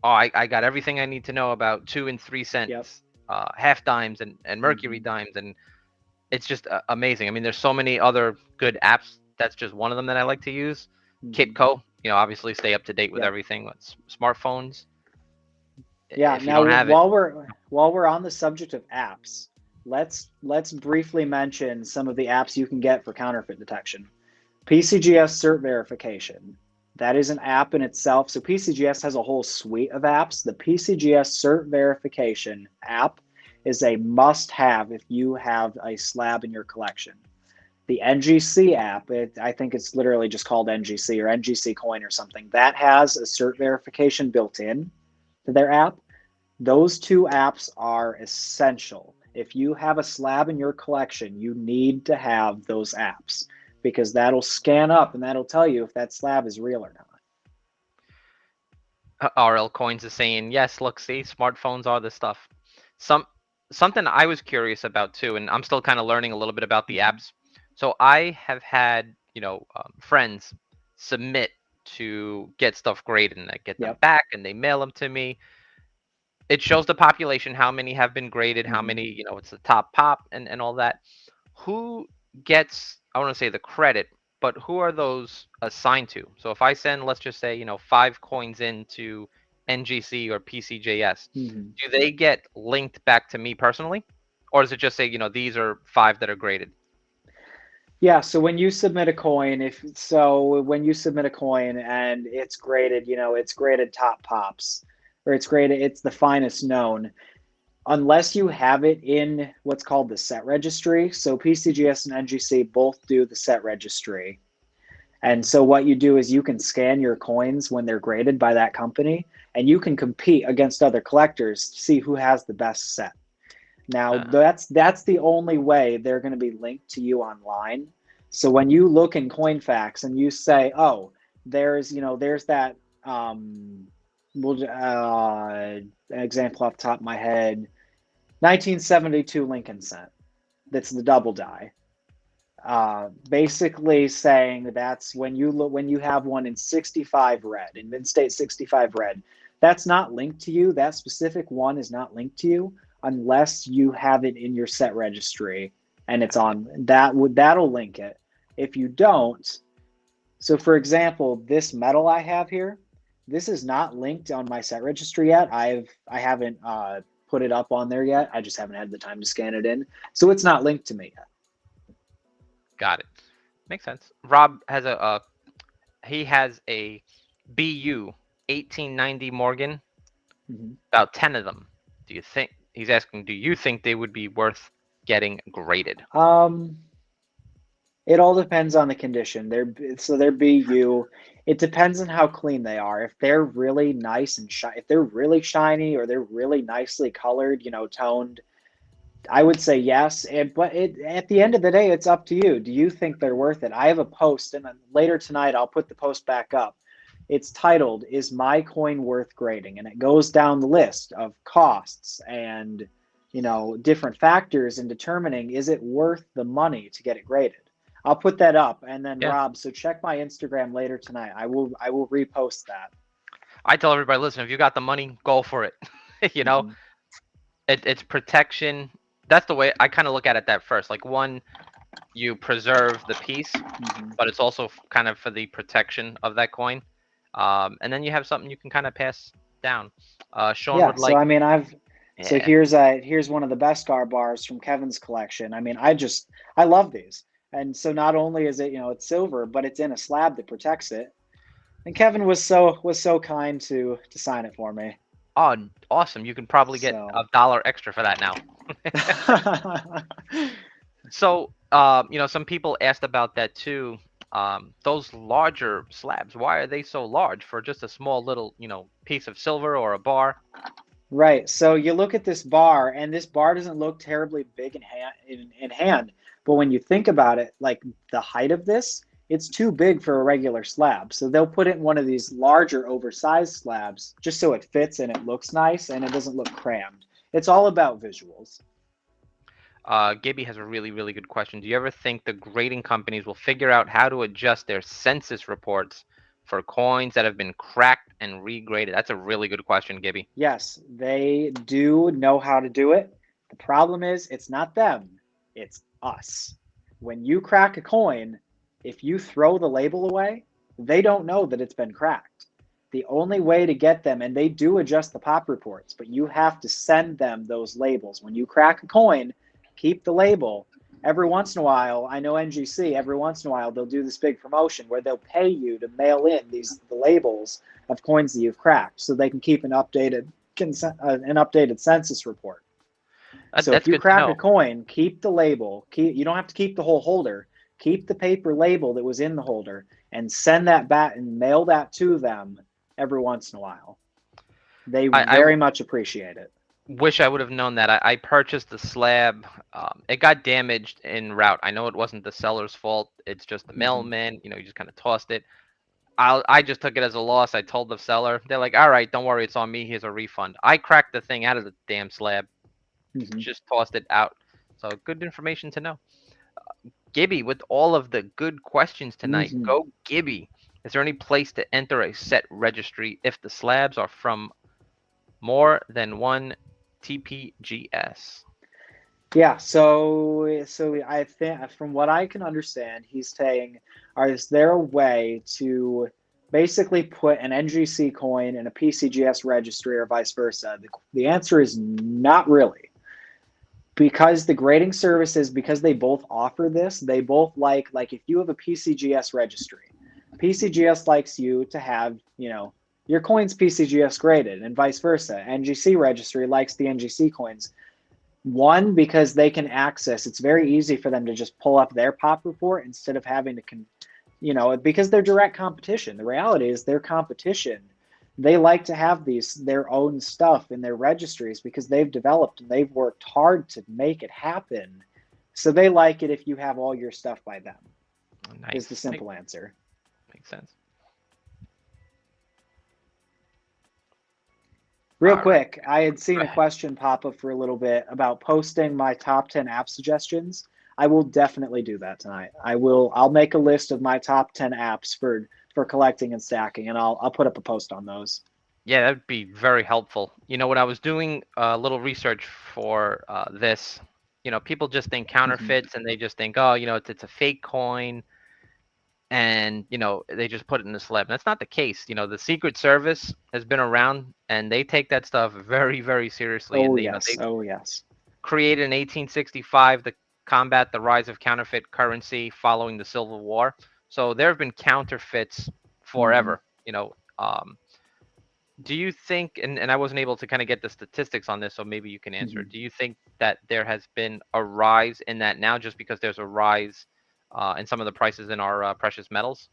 I got everything I need to know about 2 and 3 Yep. cents, half dimes, and mercury Hmm. dimes, and it's just amazing. I mean, there's so many other good apps. That's just one of them that I like to use. Hmm. Kitco, obviously stay up to date with Yep. everything with smartphones. Yeah. If you Now, don't have it, while we're on the subject of apps, let's briefly mention some of the apps you can get for counterfeit detection. PCGS Cert Verification. That is an app in itself. So PCGS has a whole suite of apps. The PCGS Cert Verification app is a must-have if you have a slab in your collection. The NGC app, I think it's literally just called NGC or NGC Coin or something, that has a cert verification built in to their app. Those two apps are essential. If you have a slab in your collection, you need to have those apps because that'll scan up and that'll tell you if that slab is real or not. RL Coins is saying, yes, look, see, smartphones are the stuff. Some Something I was curious about too, and I'm still kind of learning a little bit about the Mhm. apps. So I have had, friends submit to get stuff graded, and I get them Yep. back, and they mail them to me. It shows the population, how many have been graded, how Hmm. many, it's the top pop, and all that. Who gets, I want to say the credit, but who are those assigned to? So if I send, let's just say, 5 coins into NGC or PCJS, Hmm. do they get linked back to me personally? Or does it just say, these are 5 that are graded? Yeah, so when you submit a coin, when you submit a coin and it's graded, it's graded top pops, or it's the finest known, unless you have it in what's called the set registry. So PCGS and NGC both do the set registry. And so what you do is you can scan your coins when they're graded by that company, and you can compete against other collectors to see who has the best set. Now, Uh, that's the only way they're going to be linked to you online. So when you look in CoinFacts and you say, "Oh, there's that an example off the top of my head, 1972 Lincoln cent. That's the double die. Basically saying that's when you have one in 65 red, in mid-state 65 red. That's not linked to you. That specific one is not linked to you unless you have it in your set registry and it's got it. on that'll link it. If you don't, so for example, this metal I have here, this is not linked on my set registry yet. I haven't put it up on there yet. I just haven't had the time to scan it in, so it's not linked to me yet. Got it. Makes sense. Rob has he has a BU 1890 Morgan, Mhm. about 10 of them. He's asking, do you think they would be worth getting graded? Um, it all depends on the condition. They're BU. It depends on how clean they are. If they're really nice and shiny, if they're really shiny or they're really nicely colored, toned, I would say yes. But at the end of the day, it's up to you. Do you think they're worth it? I have a post, and then later tonight I'll put the post back up. It's titled, "Is my coin worth grading?" And it goes down the list of costs and different factors in determining is it worth the money to get it graded. I'll put that up, and then Yeah. Rob, so check my Instagram later tonight. I will repost that. I tell everybody, listen, if you got the money, go for it. you know, Hmm. it's protection. That's the way I kind of look at it that first. Like, one, you preserve the piece, Hmm. but it's also kind of for the protection of that coin. And then you have something you can kind of pass down. Sean Yeah, would so like, I mean, so yeah. here's one of the Beskar bars from Kevin's collection. I mean, I love these, and so not only is it it's silver, but it's in a slab that protects it. And Kevin was so kind to sign it for me. Oh, awesome. You can probably get So $1 extra for that now. So, some people asked about that too. Those larger slabs, why are they so large for just a small little, piece of silver or a bar? right. So you look at this bar, and this bar doesn't look terribly big in hand, but when you think about it, like the height of this, it's too big for a regular slab. So they'll put it in one of these larger oversized slabs just so it fits and it looks nice and it doesn't look crammed. It's all about visuals. Gibby has a really, really good question. Do you ever think the grading companies will figure out how to adjust their census reports for coins that have been cracked and regraded? That's a really good question, Gibby. Yes, they do know how to do it. The problem is, it's not them, it's us. When you crack a coin, if you throw the label away, they don't know that it's been cracked. The only way to get them, and they do adjust the pop reports, but you have to send them those labels. When you crack a coin, keep the label. Every once in a while, I know NGC, every once in a while, they'll do this big promotion where they'll pay you to mail in the labels of coins that you've cracked so they can keep an updated census report. So That's if you good to crack know. a coin, keep the label. You don't have to keep the whole holder. Keep the paper label that was in the holder and send that back and mail that to them every once in a while. They I very much appreciate it. wish I would have known that. I purchased the slab. It got damaged en route. I know it wasn't the seller's fault. It's just the mailman. You know, you just kind of tossed it. I just took it as a loss. I told the seller. They're like, all right, don't worry, it's on me. Here's a refund. I cracked the thing out of the damn slab. Just tossed it out. So good information to know. Gibby, with all of the good questions tonight, go Gibby. Is there any place to enter a set registry if the slabs are from more than one TPGS? Yeah, so I think from what I can understand, he's saying, is there a way to basically put an NGC coin in a PCGS registry or vice versa? The answer is not really. Because the grading services, because they both offer this, they both like if you have a PCGS registry, PCGS likes you to have, your coins PCGS graded and vice versa. NGC registry likes the NGC coins. One, because they can access, it's very easy for them to just pull up their pop report instead of having to, because they're direct competition. The reality is their competition. They like to have their own stuff in their registries because they've developed and they've worked hard to make it happen. So they like it if you have all your stuff by them. Nice. Is the simple answer. Makes sense. Real quick, I had seen a question pop up for a little bit about posting my top 10 app suggestions. I will definitely do that tonight. I'll make a list of my top 10 apps for collecting and stacking, and I'll put up a post on those. Yeah, that'd be very helpful. When I was doing a little research for this, people just think counterfeits and they just think, oh, it's a fake coin, and they just put it in the slab. That's not the case. The Secret Service has been around and they take that stuff very, very seriously. Oh And yes, they yes. created in 1865 to combat the rise of counterfeit currency following the Civil War. So there have been counterfeits forever. Do you think, and I wasn't able to kind of get the statistics on this, so maybe you can answer. Do you think that there has been a rise in that now just because there's a rise in some of the prices in our precious metals?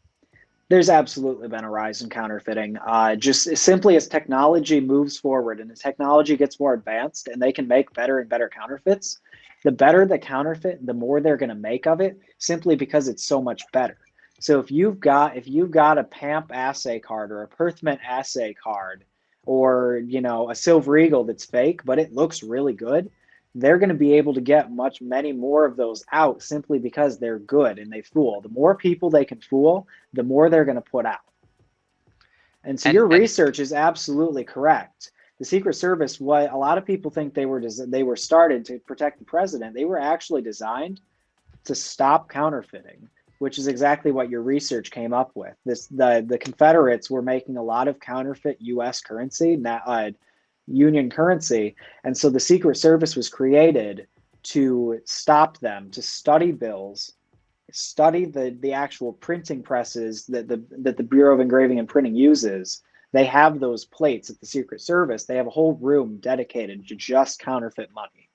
There's absolutely been a rise in counterfeiting. Just simply as technology moves forward and the technology gets more advanced and they can make better and better counterfeits, the better the counterfeit, the more they're going to make of it, simply because it's so much better. So if you've got a PAMP assay card or a Perthment assay card, or a Silver Eagle that's fake, but it looks really good, they're going to be able to get many more of those out simply because they're good and they fool. The more people they can fool, the more they're going to put out. And so your research is absolutely correct. The Secret Service, what a lot of people think they were started to protect the president, they were actually designed to stop counterfeiting, which is exactly what your research came up with. The Confederates were making a lot of counterfeit U.S. currency, Union currency, and so the Secret Service was created to stop them, to study bills, study the actual printing presses that the Bureau of Engraving and Printing uses. They have those plates at the Secret Service. They have a whole room dedicated to just counterfeit money.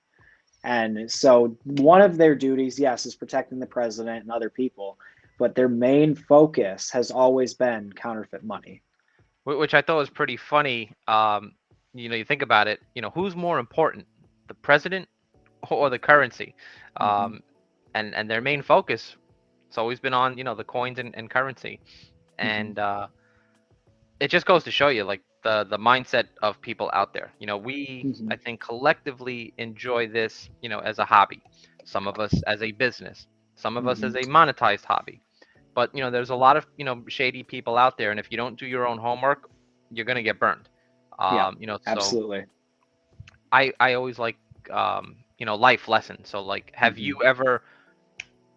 And so one of their duties, yes, is protecting the president and other people, but their main focus has always been counterfeit money. Which I thought was pretty funny. You think about it, who's more important, the president or the currency? And their main focus, It's always been on, the coins and currency. Hmm. And it just goes to show you, like, the mindset of people out there. Hmm. I think, collectively enjoy this, as a hobby. Some of us as a business, some of us Hmm. as a monetized hobby. But there's a lot of shady people out there, and if you don't do your own homework, you're gonna get burned. Yeah, So absolutely. I always like life lessons. So, like, have Hmm. you ever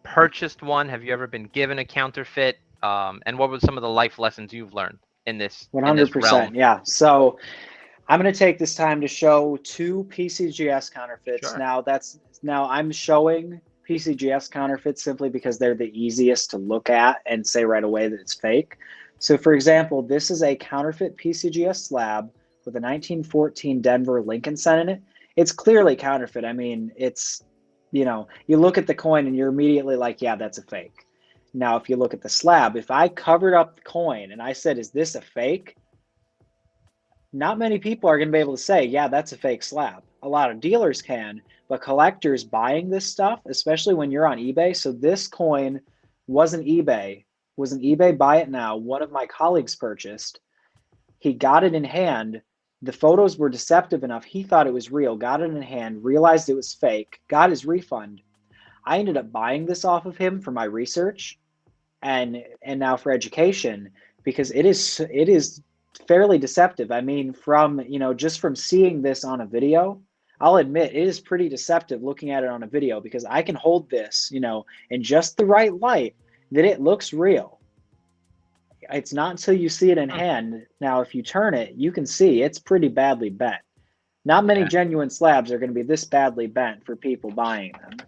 purchased one? Have you ever been given a counterfeit? And what were some of the life lessons you've learned in this realm? 100%. Yeah. So I'm going to take this time to show two PCGS counterfeits. Sure. Now I'm showing PCGS counterfeits simply because they're the easiest to look at and say right away that it's fake. So for example, this is a counterfeit PCGS slab with a 1914 Denver Lincoln cent in it. It's clearly counterfeit. I mean, you look at the coin and you're immediately like, yeah, that's a fake. Now, if you look at the slab, if I covered up the coin and I said, is this a fake? Not many people are going to be able to say, yeah, that's a fake slab. A lot of dealers can, but collectors buying this stuff, especially when you're on eBay. So this coin was an eBay buy it now. One of my colleagues purchased. He got it in hand. The photos were deceptive enough. He thought it was real, got it in hand, realized it was fake, got his refund. I ended up buying this off of him for my research and now for education because it is fairly deceptive. I mean, from just from seeing this on a video, I'll admit it is pretty deceptive looking at it on a video because I can hold this, in just the right light that it looks real. It's not until you see it in Hmm. hand. Now, if you turn it, you can see it's pretty badly bent. Not many Yeah. genuine slabs are going to be this badly bent for people buying them.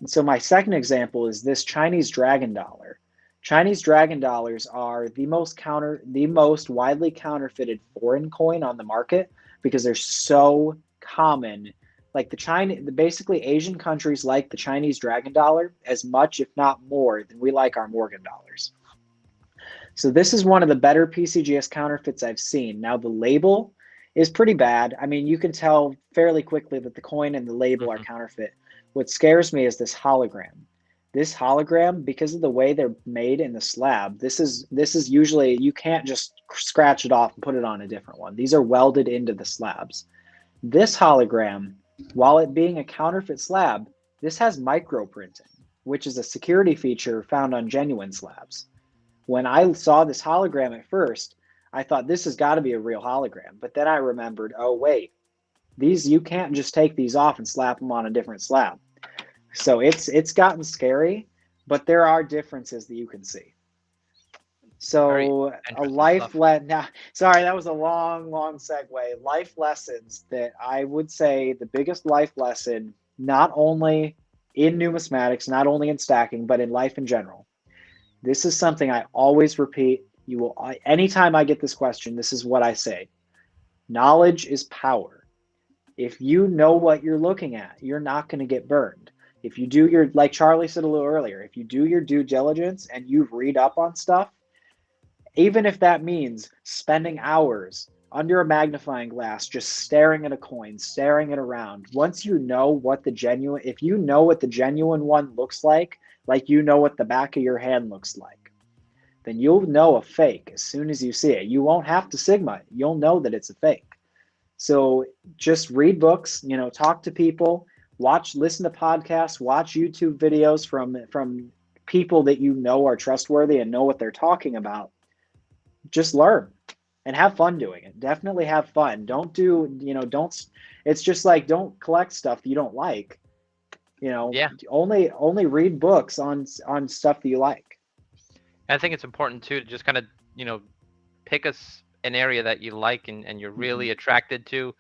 And so my second example is this Chinese dragon dollar. Chinese dragon dollars are the most widely counterfeited foreign coin on the market because they're so common. Like basically Asian countries like the Chinese dragon dollar as much, if not more, than we like our Morgan dollars. So this is one of the better PCGS counterfeits I've seen. Now the label is pretty bad. I mean, you can tell fairly quickly that the coin and the label are Hmm. counterfeit. What scares me is this hologram. This hologram, because of the way they're made in the slab, this is usually you can't just scratch it off and put it on a different one. These are welded into the slabs. This hologram, while it being a counterfeit slab, this has microprinting, which is a security feature found on genuine slabs. When I saw this hologram at first, I thought this has got to be a real hologram. But then I remembered, oh wait, these you can't just take these off and slap them on a different slab. So it's gotten scary, but there are differences that you can see. Very So a interesting life stuff. let now sorry, that was a long segue. Life lessons that I would say the biggest life lesson, not only in numismatics, not only in stacking, but in life in general. This is something I always repeat. Anytime I get this question, this is what I say. Knowledge is power. If you know what you're looking at, you're not going to get burned. If you do like Charlie said a little earlier, if you do your due diligence and you read up on stuff, even if that means spending hours under a magnifying glass just staring at a coin, staring it around, once you know what if you know what the genuine one looks like you know what the back of your hand looks like, then you'll know a fake as soon as you see it. You won't have to Sigma it. You'll know that it's a fake. So just read books, talk to people, listen to podcasts, watch YouTube videos from people that you know are trustworthy and know what they're talking about. Just learn and have fun doing it. Definitely have fun. Don't do, don't it's just like don't collect stuff that you don't like. Yeah. Only read books on stuff that you like. I think it's important too to just kind of pick an area that you like and you're Hmm. really attracted to.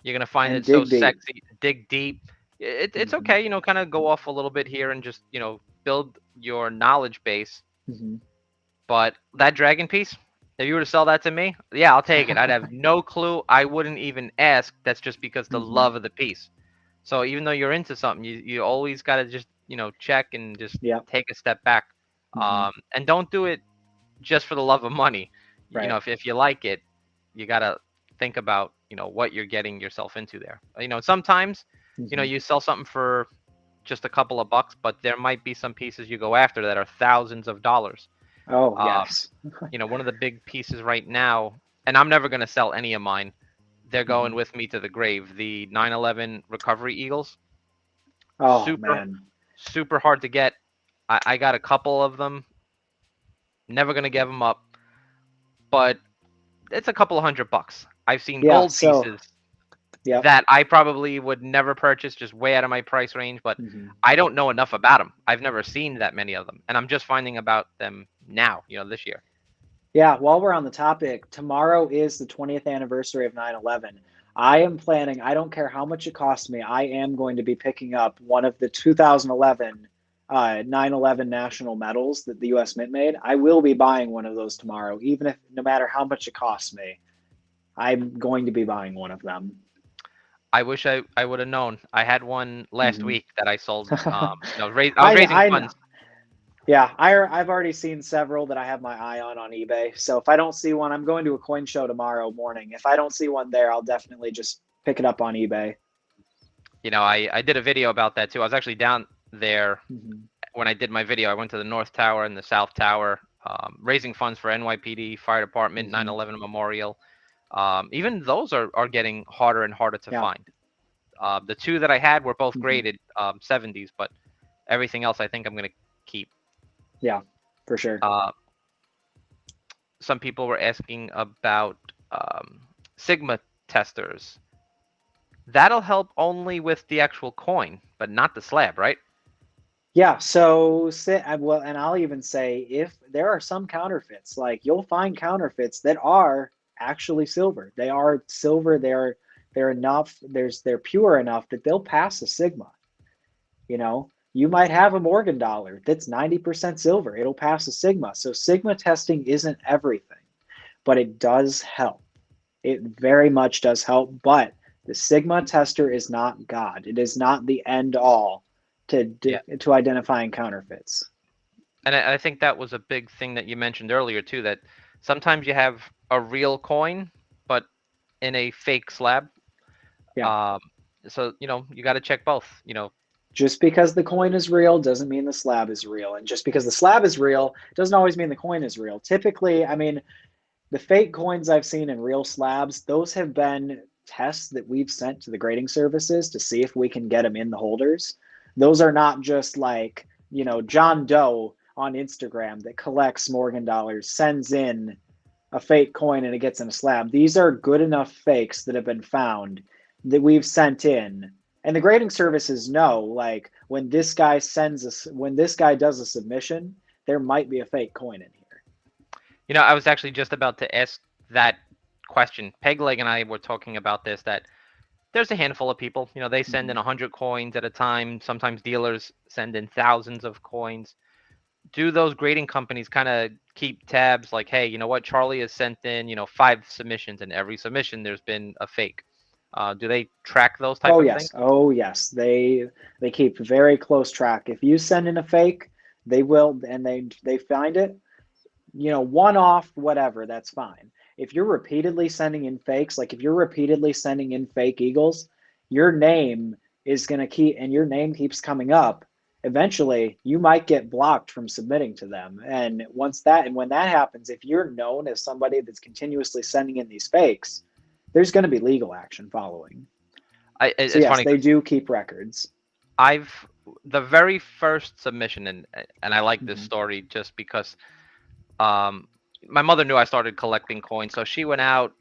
You're gonna find And it so dig deep. sexy. Dig deep. It's Hmm. okay, kind of go off a little bit here and just build your knowledge base. Hmm. But that dragon piece, if you were to sell that to me, yeah, I'll take it. I'd have no clue. I wouldn't even ask. That's just because the Hmm. love of the piece. So even though you're into something, you always got to just check and just Yep. take a step back. Hmm. And don't do it just for the love of money. Right. If you like it, you gotta think about what you're getting yourself into there. Sometimes Hmm. you sell something for just a couple of bucks, but there might be some pieces you go after that are thousands of dollars. Oh, Um, yes. one of the big pieces right now, and I'm never going to sell any of mine. They're going Mhm. with me to the grave. The 911 Recovery Eagles, Oh, super, man. super hard to get. I got a couple of them. Never going to give them up, but it's a couple of $100. I've seen Yeah, gold so, pieces yep. that I probably would never purchase, just way out of my price range, but Mhm. I don't know enough about them. I've never seen that many of them, and I'm just finding about them now, this year. Yeah, while we're on the topic, tomorrow is the 20th anniversary of 9/11. I am planning, I don't care how much it costs me, I am going to be picking up one of the 2011 9/11 national medals that the US Mint made. I will be buying one of those tomorrow, even if no matter how much it costs me. I'm going to be buying one of them. I wish I would have known. I had one last Mhm. week that I sold. I was raising I know. funds. Yeah, I've already seen several that I have my eye on eBay. So if I don't see one, I'm going to a coin show tomorrow morning. If I don't see one there, I'll definitely just pick it up on eBay. I did a video about that too. I was actually down there Mhm. when I did my video. I went to the North Tower and the South Tower, raising funds for NYPD, Fire Department, Mhm. 9/11 Memorial. Even those are getting harder and harder to Yeah. find. The two that I had were both Mhm. graded 70s, but everything else I think I'm going to keep. Yeah, for sure. Uh, some people were asking about Sigma testers. That'll help only with the actual coin, but not the slab, right? Yeah, so well, and I'll even say if there are some counterfeits, like you'll find counterfeits that are actually silver. They are silver. They're enough. They're pure enough that they'll pass a Sigma. You might have a Morgan dollar that's 90% silver. It'll pass a Sigma. So Sigma testing isn't everything, but it does help. It very much does help. But the Sigma tester is not God. It is not the end all Yeah. to identifying counterfeits. And I think that was a big thing that you mentioned earlier too, that sometimes you have a real coin, but in a fake slab. Yeah. Um, so you got to check both. Just because the coin is real doesn't mean the slab is real. And just because the slab is real doesn't always mean the coin is real. Typically, I mean, the fake coins I've seen in real slabs, those have been tests that we've sent to the grading services to see if we can get them in the holders. Those are not just like, John Doe on Instagram that collects Morgan dollars, sends in a fake coin and it gets in a slab. These are good enough fakes that have been found that we've sent in. And the grading services know, like, when this guy does a submission, there might be a fake coin in here. I was actually just about to ask that question. Pegleg and I were talking about this, that there's a handful of people, they send in Mhm. 100 coins at a time. Sometimes dealers send in thousands of coins. Do those grading companies kind of keep tabs like, hey, you know what? Charlie has sent in, 5 submissions, and every submission there's been a fake. Do they track those type Oh of things? yes. Oh yes. They keep very close track. If you send in a fake, they will, and they find it, one off, whatever, that's fine. If you're repeatedly sending in fakes, like if you're repeatedly sending in fake eagles, your name is going to keep, and your name keeps coming up. Eventually, you might get blocked from submitting to them. And when that happens, if you're known as somebody that's continuously sending in these fakes, there's going to be legal action following. So It's yes, funny they because do keep records. I've the very first submission, and I like this Mhm. story just because um my mother knew I started collecting coins, so she went out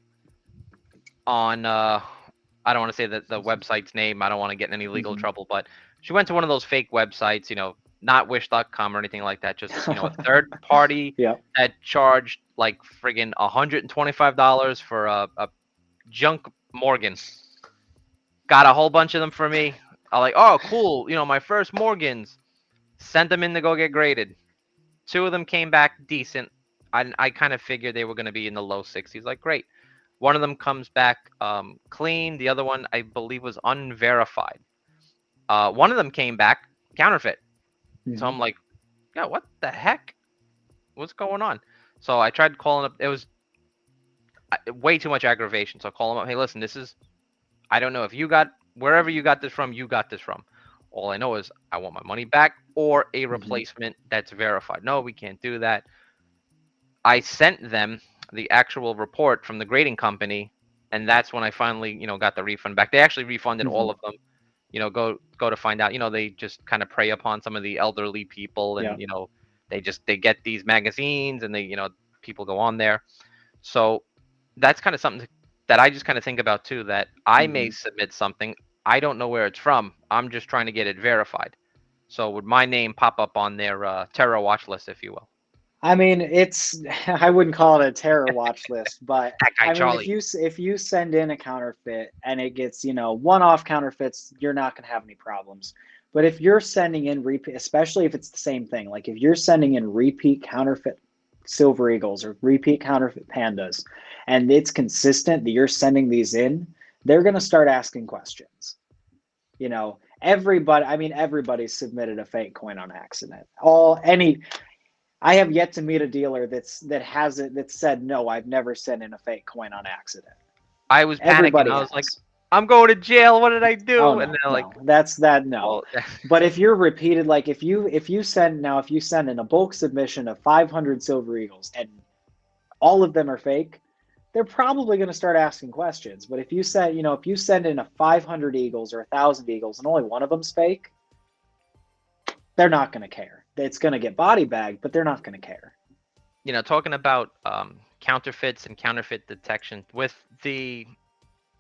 on I don't want to say the website's name. I don't want to get in any legal Mhm. trouble, but she went to one of those fake websites, not wish.com or anything like that, just a third party Yep. that charged like friggin' $125 for a junk Morgan. Got a whole bunch of them for me. I like, oh cool, my first Morgans. Sent them in to go get graded. 2 of them came back decent. I kind of figured they were going to be in the low 60s. Like, great. One of them comes back clean. The other one, I believe, was unverified. One of them came back counterfeit. So Mhm. I'm like, yeah, what the heck? What's going on? So I tried calling up. It was way too much aggravation. So I call them up. Hey, listen, this is. I don't know if you got wherever you got this from. You got this from. All I know is I want my money back or a Hmm. replacement that's verified. No, we can't do that. I sent them the actual report from the grading company, and that's when I finally, got the refund back. They actually refunded all Hmm. of them. Go to find out. They just kind of prey upon some of the elderly people, Yeah. and they get these magazines, and people go on there. So that's kind of something that I just kind of think about too. That I may Hmm. submit something, I don't know where it's from. I'm just trying to get it verified. So would my name pop up on their terror watch list, if you will? I mean, it's I wouldn't call it a terror watch list, but That guy I mean, if Charlie. you send in a counterfeit and it gets, one-off counterfeits, you're not going to have any problems. But if you're sending in repeat, especially if it's the same thing, like if you're sending in repeat counterfeit silver eagles or repeat counterfeit pandas, and it's consistent that you're sending these in, they're going to start asking questions. Everybody, I mean, everybody's submitted a fake coin on accident. I have yet to meet a dealer that said no. I've never sent in a fake coin on accident. I was panicking. Everybody I was like, has. I'm going to jail. What did I Oh do? And no, they're like, no, that's that no. well, But if you're repeated, like if you send in a bulk submission of 500 silver eagles and all of them are fake, they're probably going to start asking questions. But if you send in a 500 eagles or 1,000 eagles and only one of them's fake, they're not going to care. It's going to get body bagged, but they're not going to care. talking about counterfeits and counterfeit detection with the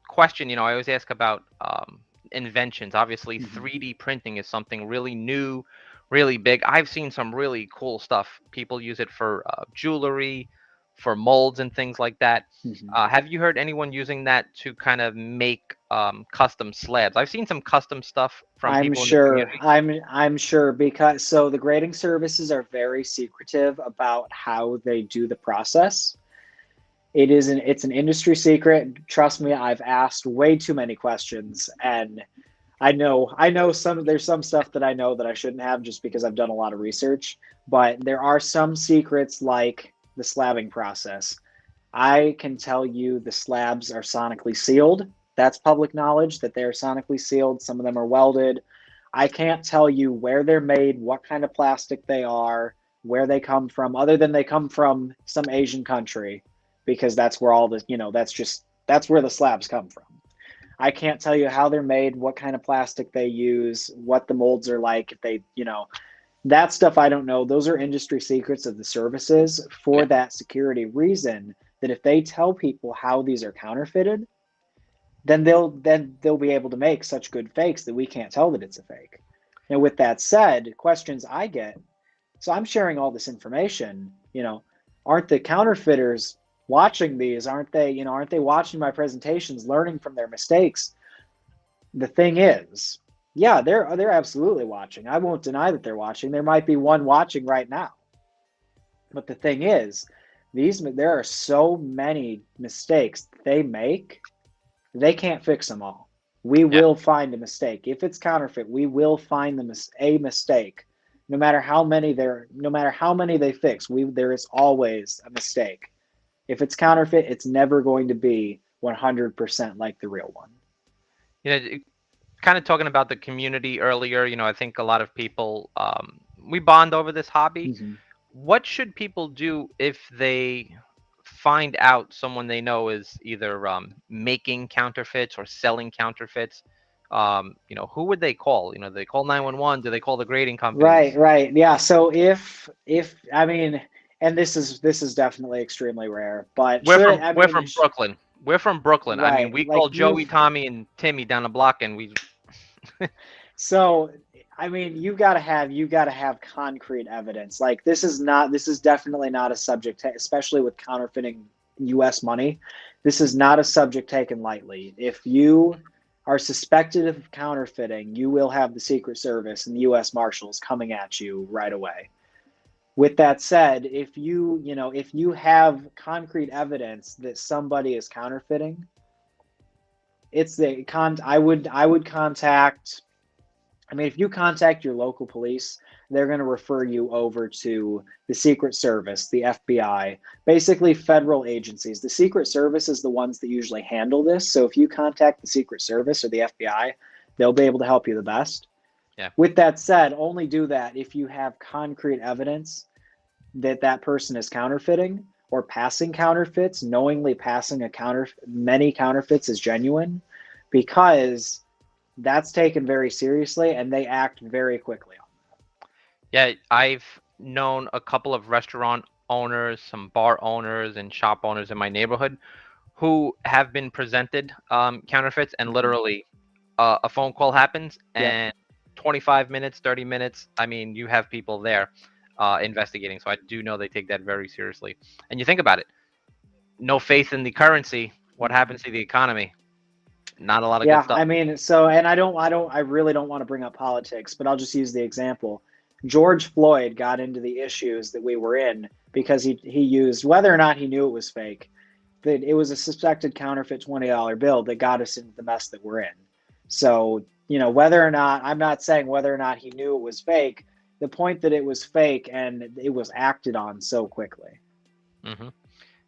question, I always ask about inventions. Obviously, Mhm. 3D printing is something really new, really big. I've seen some really cool stuff. People use it for jewelry, for molds and things like that. Mhm. Have you heard anyone using that to kind of make custom slabs? I've seen some custom stuff from I'm people in the sure. community. I'm sure because so the grading services are very secretive about how they do the process. It's an industry secret. Trust me, I've asked way too many questions and I know there's some stuff that I know that I shouldn't have just because I've done a lot of research, but there are some secrets like the slabbing process. I can tell you the slabs are sonically sealed. That's public knowledge that they're sonically sealed. Some of them are welded. I can't tell you where they're made, what kind of plastic they are, where they come from, other than they come from some Asian country, because that's where all the, that's where the slabs come from. I can't tell you how they're made, what kind of plastic they use, what the molds are like. If they, that stuff I don't know. Those are industry secrets of the services for Yeah. that security reason that if they tell people how these are counterfeited, then they'll be able to make such good fakes that we can't tell that it's a fake. Now, with that said, questions I get, so I'm sharing all this information, aren't the counterfeiters watching these? Aren't they watching my presentations, learning from their mistakes? The thing is, yeah, they're absolutely watching. I won't deny that they're watching. There might be one watching right now. But the thing is, there are so many mistakes they make, they can't fix them all. We Yeah. will find a mistake. If it's counterfeit, we will find a mistake. No matter how many they fix, there is always a mistake. If it's counterfeit, it's never going to be 100% like the real one. Kind of talking about the community earlier, I think a lot of people we bond over this hobby. Mhm. What should people do if they find out someone they know is either making counterfeits or selling counterfeits? Who would they call? Do they call 911? Do they call the grading Right, companies? right. Yeah. So if I mean, and this is definitely extremely rare, but We're should from I we're mean, from Brooklyn. We're from Brooklyn. I mean, right, we like call Joey, Tommy, and Timmy down the block, and we. so I mean, you got to have concrete evidence. Like this is definitely not a subject, especially with counterfeiting US money. This is not a subject taken lightly. If you are suspected of counterfeiting, you will have the Secret Service and the US Marshals coming at you right away. With that said, if you have concrete evidence that somebody is counterfeiting, it's the con I would contact, I mean, if you contact your local police, they're going to refer you over to the Secret Service, the FBI, basically federal agencies. The Secret Service is the ones that usually handle this. So if you contact the Secret Service or the FBI, they'll be able to help you the best. Yeah. With that said, only do that if you have concrete evidence that that person is counterfeiting or passing counterfeits, knowingly passing many counterfeits as genuine, because that's taken very seriously and they act very quickly on Yeah, I've known a couple of restaurant owners, some bar owners, and shop owners in my neighborhood who have been presented counterfeits, and that. literally a phone call happens, Yep. and 25 minutes, 30 minutes, I mean, you have people there investigating. So I do know they take that very seriously. And you think about it, no faith in the currency. What happens to the economy? Not a lot of good Yeah, stuff. I mean, so, and I really don't want to bring up politics, but I'll just use the example. George Floyd got into the issues that we were in because he used, whether or not he knew it was fake, that it was a suspected counterfeit $20 bill that got us into the mess that we're in. So, whether or not, I'm not saying whether or not he knew it was fake, the point that it was fake and it was acted on so quickly. Hmm.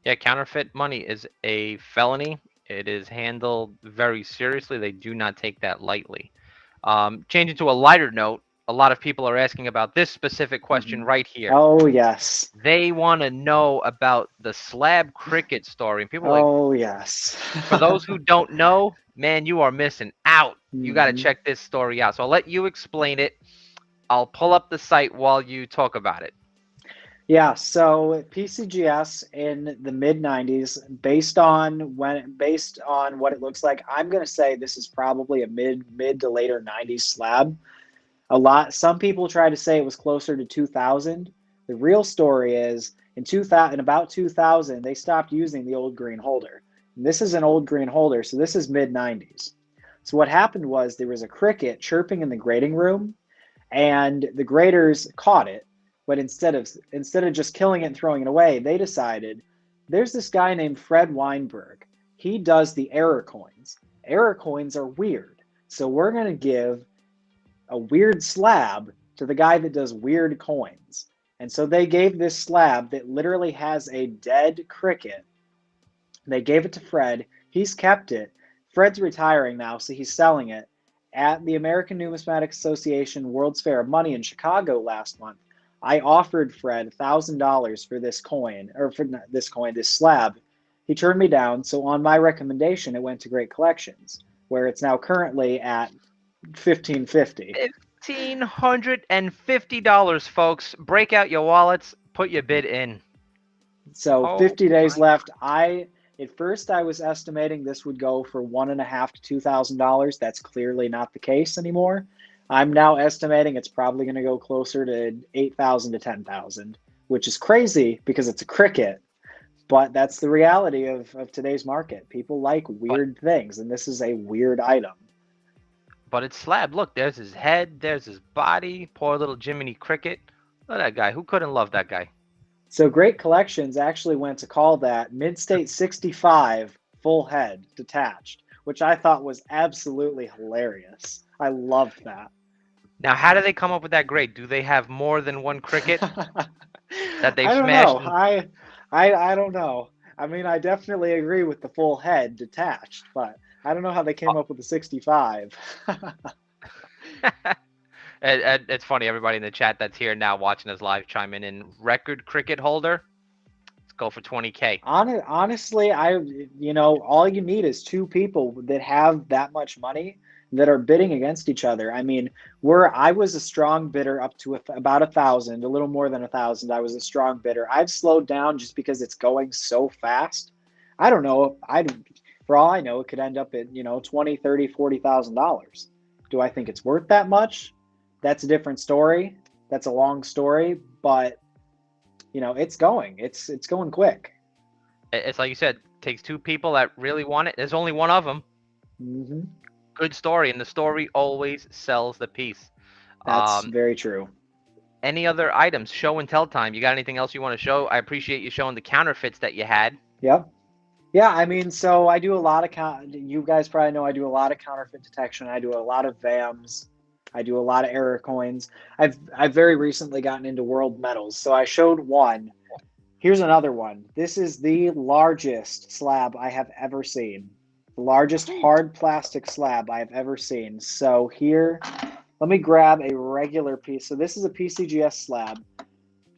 Yeah, counterfeit money is a felony. It is handled very seriously. They do not take that lightly. Changing to a lighter note, a lot of people are asking about this specific question Mhm. right here. Oh, yes. They want to know about the Slab cricket story. And people are like, Oh, yes. for those who don't know, man, you are missing out. You got to Mhm. check this story out. So I'll let you explain it. I'll pull up the site while you talk about it. Yeah, so PCGS in the mid 90s, based on what it looks like, I'm going to say this is probably a mid to later 90s slab. Some people try to say it was closer to 2000. The real story is in about 2000 they stopped using the old green holder. And this is an old green holder, so this is mid 90s. So what happened was there was a cricket chirping in the grading room and the graders caught it, but instead of just killing it and throwing it away, they decided there's this guy named Fred Weinberg. He does the error coins. Error coins are weird, so we're going to give a weird slab to the guy that does weird coins. And so they gave this slab that literally has a dead cricket. They gave it to Fred. He's kept it. Fred's retiring now, so he's selling it. At the American Numismatic Association World's Fair of Money in Chicago last month, I offered Fred $1,000 for this coin, or for this coin, this slab. He turned me down, so on my recommendation, it went to Great Collections, where it's now currently at 1550. $1,550, folks. Break out your wallets. Put your bid in. So Oh 50 days my left. At first I was estimating this would go for $1,500 to $2,000. That's clearly not the case anymore. I'm now estimating it's probably going to go closer to 8,000 to 10,000, which is crazy because it's a cricket. But that's the reality of today's market. People like But weird things, and this is a weird item. but it's Slab. Look, there's his head. There's his body. Poor little Jiminy Cricket. Look at that guy. Who couldn't love that guy? So Great Collections actually went to call that Mid-State 65 full head detached, which I thought was absolutely hilarious. I loved that. Now, how do they come up with that grade? Do they have more than one cricket that they've I don't smashed? know. I don't know. I mean, I definitely agree with the full head detached, but I don't know how they came up with the 65. It's funny. Everybody in the chat that's here now watching us live chime in. Record cricket holder. Let's go for 20K. Honestly, all you need is two people that have that much money that are bidding against each other. I mean, I was a strong bidder up to about 1,000, a little more than 1,000. I was a strong bidder. I've slowed down just because it's going so fast. I don't know. For all I know, it could end up at 20, 30, $40,000. Do I think it's worth that much? That's a different story. That's a long story, but it's going quick. It's like you said, takes two people that really want it. There's only one of them. Hmm. Good story, and the story always sells the piece. That's Um, very true. any other items? Show and tell time. You got anything else you want to show? I appreciate you showing the counterfeits that you had. Yep. Yeah, I mean, so I do a lot of you guys probably know I do a lot of counterfeit detection. I do a lot of VAMS. I do a lot of error coins. I've very recently gotten into world metals. So I showed one. Here's another one. This is the largest slab I have ever seen. The largest hard plastic slab I have ever seen. So here, Let me grab a regular piece. So this is a PCGS slab.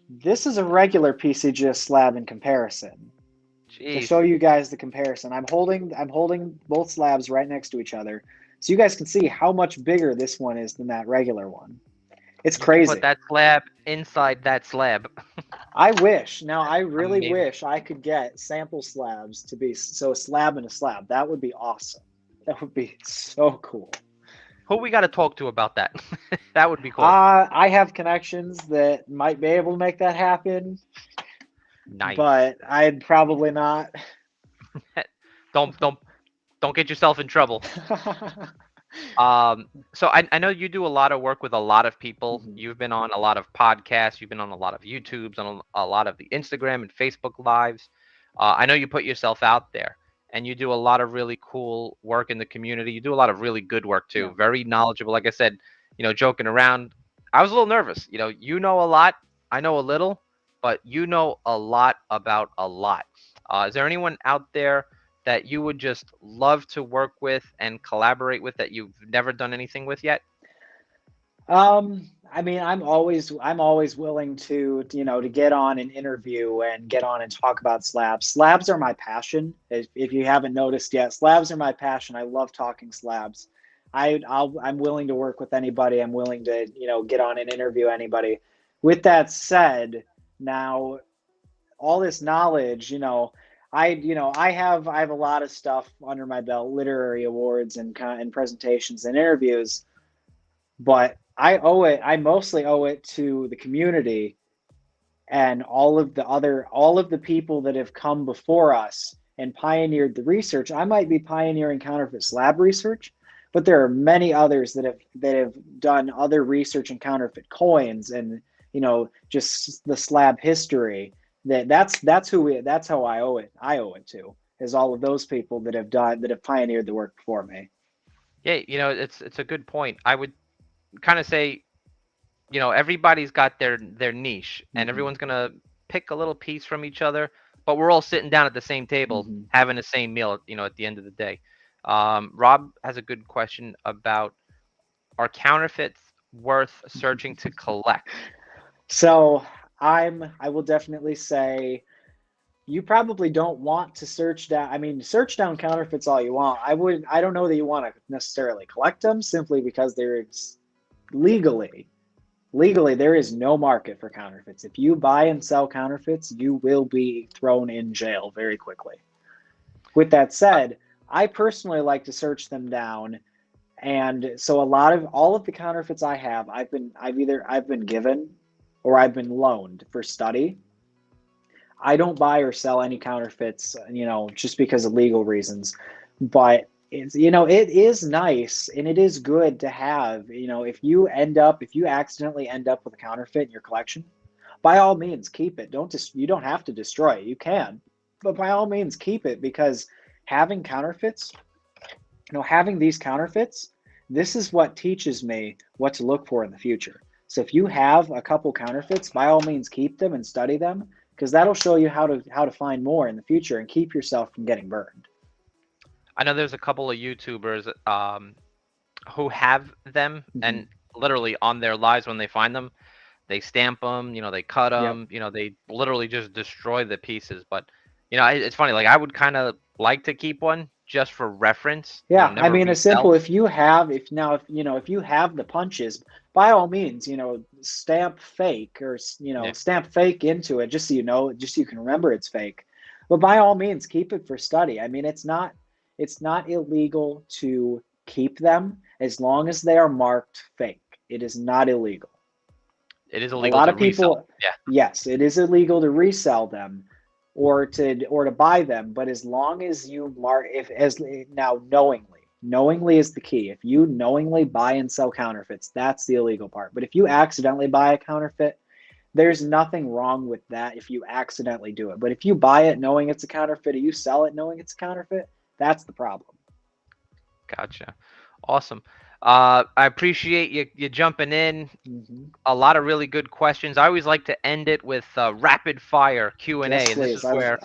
This is a regular PCGS slab in comparison. To Jeez. show you guys the comparison, I'm holding both slabs right next to each other, so you guys can see how much bigger this one is than that regular one. It's You can put crazy. that slab inside that slab. I wish. Now, I really Amazing. wish I could get sample slabs to be so a slab and a slab. That would be awesome. That would be so cool. Who we got to talk to about that? That would be cool. I have connections that might be able to make that happen, Nice. but I'd probably not. Don't don't don't get yourself in trouble. So I know you do a lot of work with a lot of people. Mhm. You've been on a lot of podcasts. You've been on a lot of YouTubes, on a lot of the Instagram and Facebook lives. I know you put yourself out there, and you do a lot of really cool work in the community. You do a lot of really good work Yeah. too. Very knowledgeable. Like I said, joking around. I was a little nervous. You know a lot. I know a little, but you know a lot about a lot. Is there anyone out there that you would just love to work with and collaborate with that you've never done anything with yet? I mean, I'm always willing to get on an interview and get on and talk about slabs. Slabs are my passion. If you haven't noticed yet, slabs are my passion. I love talking slabs. I'm willing to work with anybody. I'm willing to get on and interview anybody. With that said, now all this knowledge, I have a lot of stuff under my belt, literary awards and presentations and interviews, but I mostly owe it to the community and all of the people that have come before us and pioneered the research. I might be pioneering counterfeit slab research, but there are many others that have done other research in counterfeit coins and just the slab history. That's how I owe it to, is all of those people that have pioneered the work before me. Yeah, it's a good point. I would kind of say, everybody's got their niche, and Hmm. everyone's gonna pick a little piece from each other, but we're all sitting down at the same table Hmm. having the same meal, at the end of the day. Rob has a good question about, are counterfeits worth searching to collect? So I will definitely say you probably don't want to search down. I mean, search down counterfeits all you want. I don't know that you want to necessarily collect them, simply because there's legally legally there is no market for counterfeits. If you buy and sell counterfeits, you will be thrown in jail very quickly. With that Uh, said, I personally like to search them down, and so all of the counterfeits I have, I've been given or I've been loaned for study. I don't buy or sell any counterfeits, just because of legal reasons. But it is nice and it is good to have, if you accidentally end up with a counterfeit in your collection, by all means keep it. You don't have to destroy it. You can, but by all means keep it, because having counterfeits, having these counterfeits, this is what teaches me what to look for in the future. So if you have a couple counterfeits, by all means keep them and study them, because that'll show you how to find more in the future and keep yourself from getting burned. I know there's a couple of YouTubers who have them, Mm-hmm. and literally on their lives when they find them, they stamp them, they cut Yep. them, they literally just destroy the pieces. But it's funny. Like, I would kind of like to keep one just for reference. Yeah, I Never mean, a resell. simple, if you have the punches, by all means, stamp fake, or Yeah, stamp fake into it, just so you can remember it's fake. But by all means, keep it for study. I mean, it's not illegal to keep them as long as they are marked fake. It is not illegal. it is A illegal lot to of resell. people, Yeah, yes, it is illegal to resell them or to buy them, but as long as you mark, if as now knowingly is the key. If you knowingly buy and sell counterfeits, that's the illegal part. But if you accidentally buy a counterfeit, there's nothing wrong with that if you accidentally do it. But if you buy it knowing it's a counterfeit, or you sell it knowing it's a counterfeit, that's the problem. gotcha. Awesome. I appreciate you jumping in. Hmm. A lot of really good questions. I always like to end it with rapid fire Q and Yes, A, and this is please. where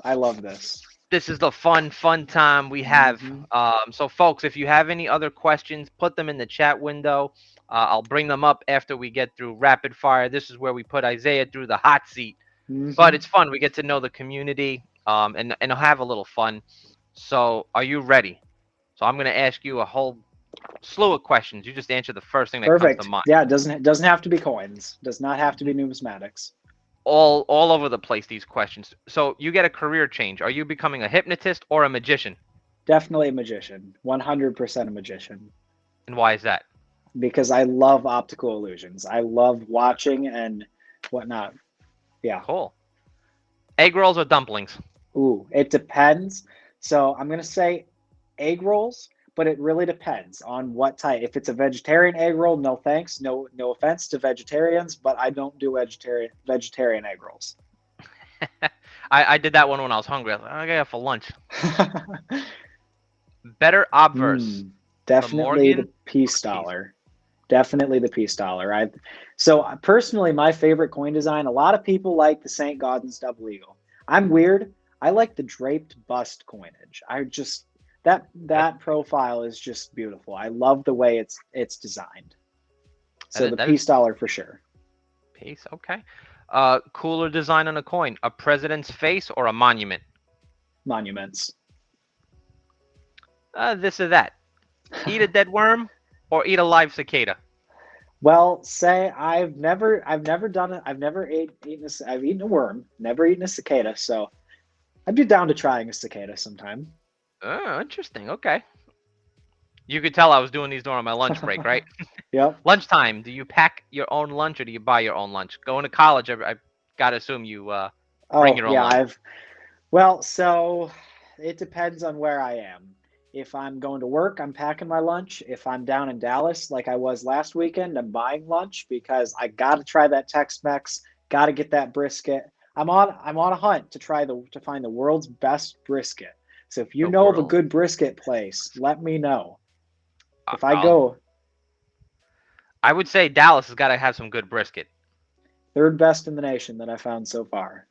I love this. This is the fun time we have. Mhm. So, folks, if you have any other questions, put them in the chat window. I'll bring them up after we get through rapid fire. This is where we put Isaiah through the hot seat. But Mhm. it's fun. We get to know the community and have a little fun. So, are you ready? So, I'm going to ask you a whole slew of questions. You just answer the first thing that comes to Perfect. mind. Yeah, it doesn't have to be coins. Does not have to be numismatics. All over the place, these questions. So, you get a career change. Are you becoming a hypnotist or a magician? Definitely a magician. 100% a magician. And why is that? Because I love optical illusions. I love watching and whatnot. Yeah. Cool. Egg rolls or dumplings? Ooh, it depends. So I'm gonna say egg rolls, but it really depends on what type. If it's a vegetarian egg roll, no thanks. No offense to vegetarians, but I don't do vegetarian egg rolls. I did that one when I was hungry. I was like, I got for lunch. Better obverse, the Definitely Morgan the peace or the piece? dollar. Definitely the peace dollar. Personally, my favorite coin design. A lot of people like the St. Gaudens double eagle. I'm weird. I like the draped bust coinage. I just that profile is just beautiful. I love the way it's designed. So the That is peace dollar for sure. piece. Okay. Cooler design on a coin: a president's face or a monument? Monuments. This or that. Eat a dead worm or eat a live cicada? Well, say I've never done it. I've eaten a worm, never eaten a cicada. So I'd be down to trying a cicada sometime. Oh, interesting. Okay. You could tell I was doing these during my lunch break, right? Yep. Lunchtime. Do you pack your own lunch or do you buy your own lunch? Going to college, I gotta assume you bring Oh your own yeah, lunch. so it depends on where I am. If I'm going to work, I'm packing my lunch. If I'm down in Dallas, like I was last weekend, I'm buying lunch because I got to try that Tex-Mex. Got to get that brisket. I'm on a hunt to find the world's best brisket. So if you The know of a world. good brisket place, let me know. If I I'll. go I would say Dallas has got to have some good brisket. third best in the nation that I found so far.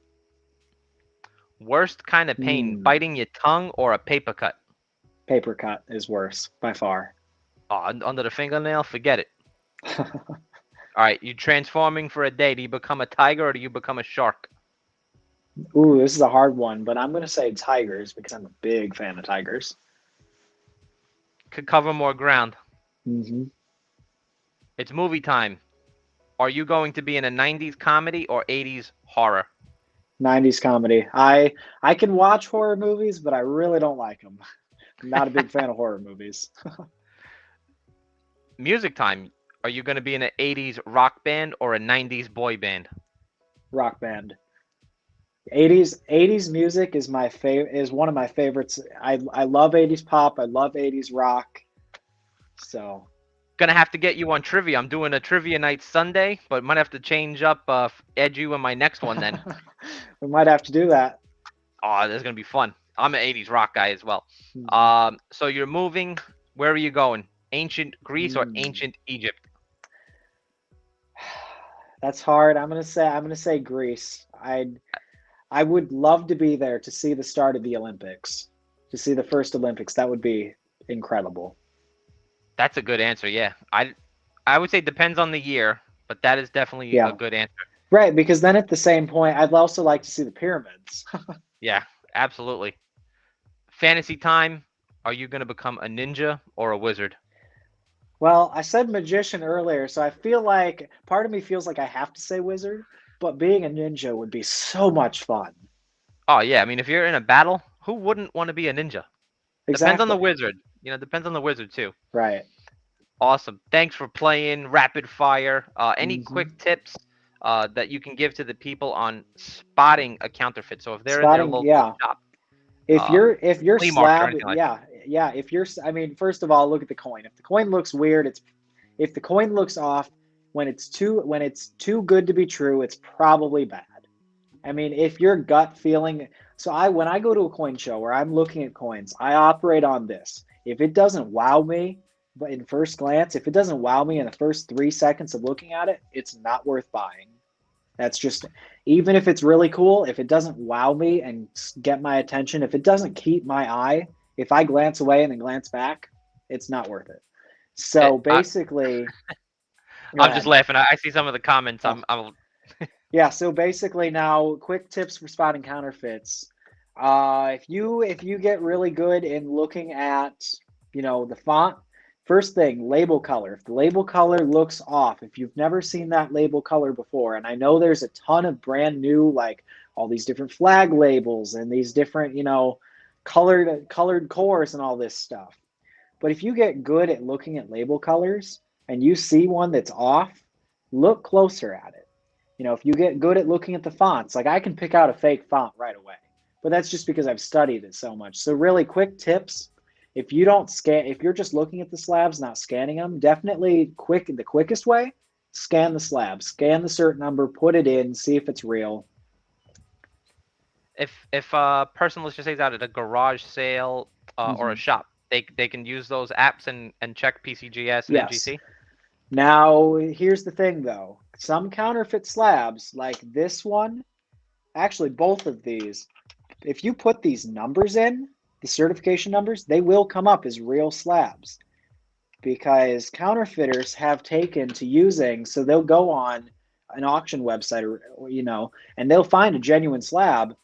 Worst kind of pain: Hmm. biting your tongue or a paper cut? Paper cut is worse by far. Oh, under the fingernail, forget it. All right, you transforming for a day. Do you become a tiger or do you become a shark? Ooh, this is a hard one, but I'm gonna say tigers because I'm a big fan of tigers. Could cover more ground. Hmm. It's movie time. Are you going to be in a 90s comedy or 80s horror? 90s comedy. I can watch horror movies, but I really don't like them. I'm not a big fan of horror movies. Music time. Are you going to be in an 80s rock band or a 90s boy band? Rock band. 80s music is my favorite is one of my favorites. I love 80s pop. I love 80s rock. So Gonna have to get you on trivia. I'm doing a trivia night Sunday, but might have to change up, add you in my next one then. we might have to do that. Oh, this is gonna be fun. I'm an 80s rock guy as well. Mhm. So you're moving. Where are you going? Ancient Greece or Hmm. ancient Egypt? That's hard. I'm gonna say Greece. I would love to be there to see the start of the Olympics, to see the first Olympics. That would be incredible. That's a good answer. Yeah, I would say depends on the year, but that is definitely a Yeah, good answer. right. Because then at the same point, I'd also like to see the pyramids. Yeah, absolutely. Fantasy time. Are you gonna become a ninja or a wizard? Well, I said magician earlier, so I feel like part of me feels like I have to say wizard, but being a ninja would be so much fun. Oh yeah, I mean if you're in a battle, who wouldn't want to be a ninja? Depends on the Exactly. wizard. Depends on the wizard too. Right. Awesome. Thanks for playing rapid fire. Any Hmm. quick tips that you can give to the people on spotting a counterfeit? So if they're in their Spotting, local yeah. shop, If um, you're flea market or slab, anything like that. yeah, yeah. I mean, first of all, look at the coin. If the coin looks weird, if the coin looks off when it's too good to be true, it's probably bad. I mean, if your gut feeling, so I when I go to a coin show where I'm looking at coins, I operate on this. If it doesn't wow me, but in first glance, if it doesn't wow me in the first 3 seconds of looking at it, it's not worth buying. That's just even if it's really cool, if it doesn't wow me and get my attention, if it doesn't keep my eye, if I glance away and then glance back, it's not worth it. Eh, So basically, go I'm just ahead. laughing. I see some of the comments. Oh, I'm yeah. So basically, now quick tips for spotting counterfeits. If you get really good in looking at, the font, first thing, label color. If the label color looks off, if you've never seen that label color before, and I know there's a ton of brand new, like all these different flag labels and these different, colored cores and all this stuff. But if you get good at looking at label colors and you see one that's off, look closer at it. If you get good at looking at the fonts, like I can pick out a fake font right away, but that's just because I've studied it so much. So really quick tips. If you don't scan, if you're just looking at the slabs, not scanning them, definitely the quickest way, scan the slab, scan the cert number, put it in, see if it's real. if a person, let's just say, is out at a garage sale or a Mhm. shop, they can use those apps and check PCGS and Yes. NGC. Now, here's the thing though. Some counterfeit slabs, like this one, actually both of these, if you put these numbers in, the certification numbers, they will come up as real slabs because counterfeiters have taken to using, so they'll go on an auction website and they'll find a genuine slab.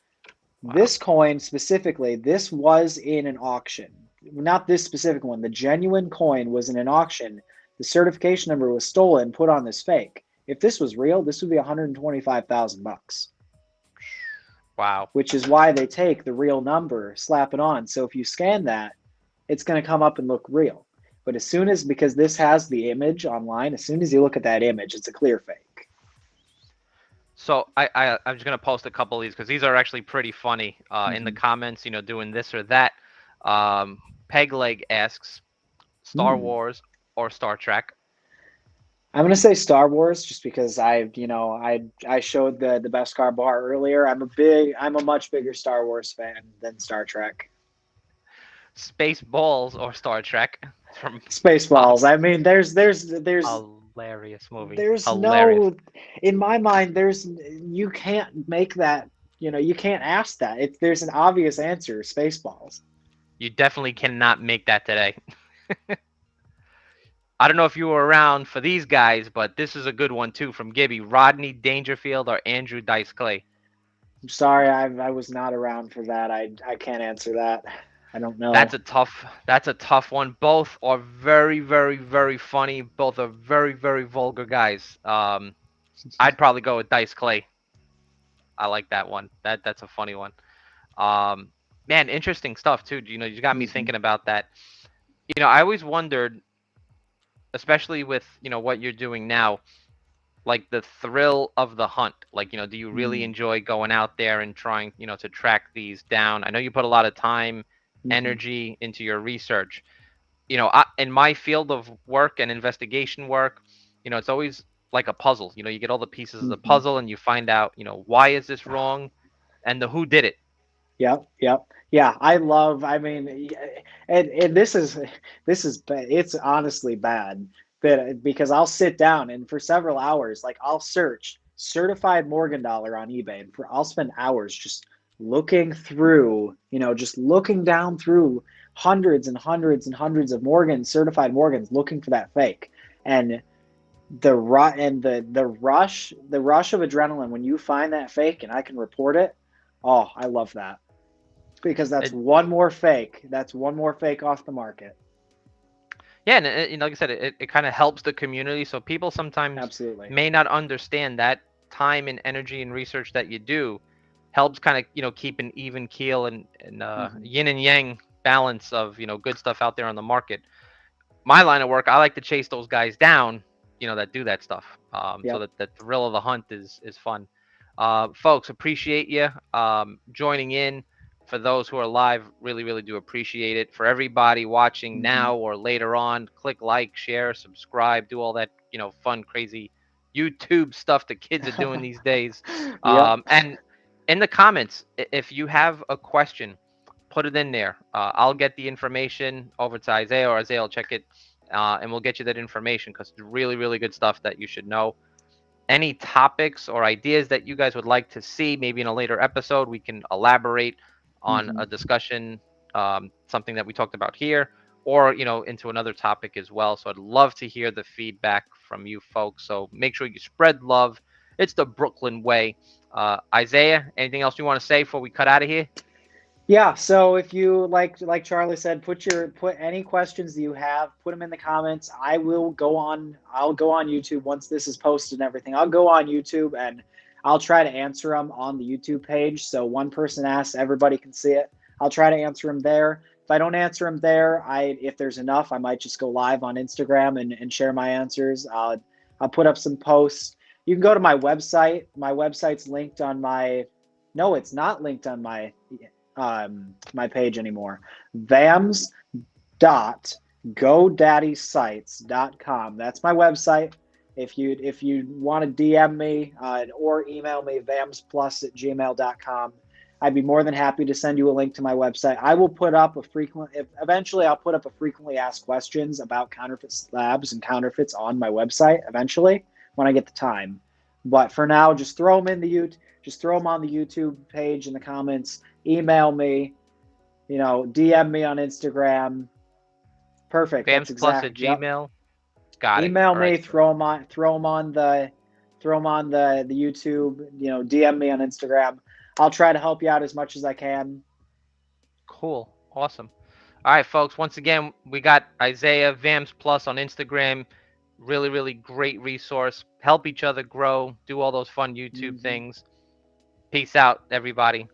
Wow. This coin specifically, this was in an auction. Not this specific one. The genuine coin was in an auction. The certification number was stolen, put on this fake. If this was real, this would be 125,000 bucks. Wow. Which is why they take the real number, slap it on. So if you scan that, it's going to come up and look real. But as soon as, because this has the image online, as soon as you look at that image, it's a clear fake. So I'm just gonna post a couple of these because these are actually pretty funny. In the Mm-hmm. comments, doing this or that. Pegleg asks, Star Hmm. Wars or Star Trek? I'm gonna say Star Wars just because I showed the best car bar earlier. I'm a much bigger Star Wars fan than Star Trek. Spaceballs or Star Trek? From uh, Spaceballs. I mean, there's hilarious movie. there's Hilarious. no, in my mind, you can't make that, you can't ask that. There's an obvious answer, Spaceballs. You definitely cannot make that today. I don't know if you were around for these guys, but this is a good one too from Gibby. Rodney Dangerfield or Andrew Dice Clay? I'm sorry, I was not around for that. I can't answer that. I don't That's know. a tough one. Both are very, very, very funny. Both are very, very vulgar guys. I'd probably go with Dice Clay. I like that one. That's a funny one. Man, interesting stuff too. You got me Hmm. thinking about that. I always wondered, especially with what you're doing now, like the thrill of the hunt. Like, do you really enjoy going out there and trying, to track these down? I know you put a lot of time, Hmm. energy into your research. In my field of work and investigation work, it's always like a puzzle. You get all the pieces of the Hmm. puzzle and you find out, why is this wrong and the who did it. Yep, yep. Yeah, I mean, and it's honestly bad because I'll sit down and for several hours, like I'll search certified Morgan dollar on eBay and I'll spend hours just looking through, just looking down through hundreds and hundreds and hundreds of certified Morgans looking for that fake. And the rush of adrenaline when you find that fake and I can report it. Oh, I love that because that's It, one more fake. That's one more fake off the market. yeah, and like I said, it kind of helps the community. So people sometimes Absolutely. may not understand that time and energy and research that you do helps kind of keep an even keel and Hmm. yin and yang balance of good stuff out there on the market. My line of work, I like to chase those guys down, that do that stuff. So Yep. that the thrill of the hunt is fun. Folks, appreciate you joining in. For those who are live, really, really do appreciate it. For everybody watching Hmm. now or later on, click like, share, subscribe, do all that, fun, crazy YouTube stuff the kids are doing these days. Yep. And in the comments, if you have a question, put it in there. I'll get the information over to Isaiah, or Isaiah will check it, and we'll get you that information because it's really, really good stuff that you should know. any topics or ideas that you guys would like to see, maybe in a later episode, we can elaborate on a discussion, something that we talked about here, or into another topic as well. So I'd love to hear the feedback from you folks. So make sure you spread love. It's the Brooklyn way. Isaiah, anything else you want to say before we cut out of here? Yeah, so if you like Charlie said, put any questions that you have, put them in the comments. I'll go on YouTube once this is posted and everything. I'll go on YouTube and I'll try to answer them on the YouTube page. So one person asks, everybody can see it. I'll try to answer them there. If I don't answer them there, if there's enough, I might just go live on Instagram and share my answers. I'll put up some posts. You can go to my website. My website's linked on my. No, it's not linked on my page anymore. VAMS.GoDaddySites.com. That's my website. If you want to DM me or email me, vamsplus@gmail.com, I'd be more than happy to send you a link to my website. I will put up eventually I'll put up a frequently asked questions about counterfeit slabs and counterfeits on my website eventually when I get the time. But for now, just throw them on the YouTube page in the comments. Email me, DM me on Instagram. Perfect. VAMS Plus at Gmail. Got it. Email me. Throw them on the YouTube. DM me on Instagram. I'll try to help you out as much as I can. Cool. Awesome. All right, folks. Once again, we got Isaiah, VAMS Plus on Instagram. Really, really great resource. Help each other grow. Do all those fun YouTube things. Peace out, everybody.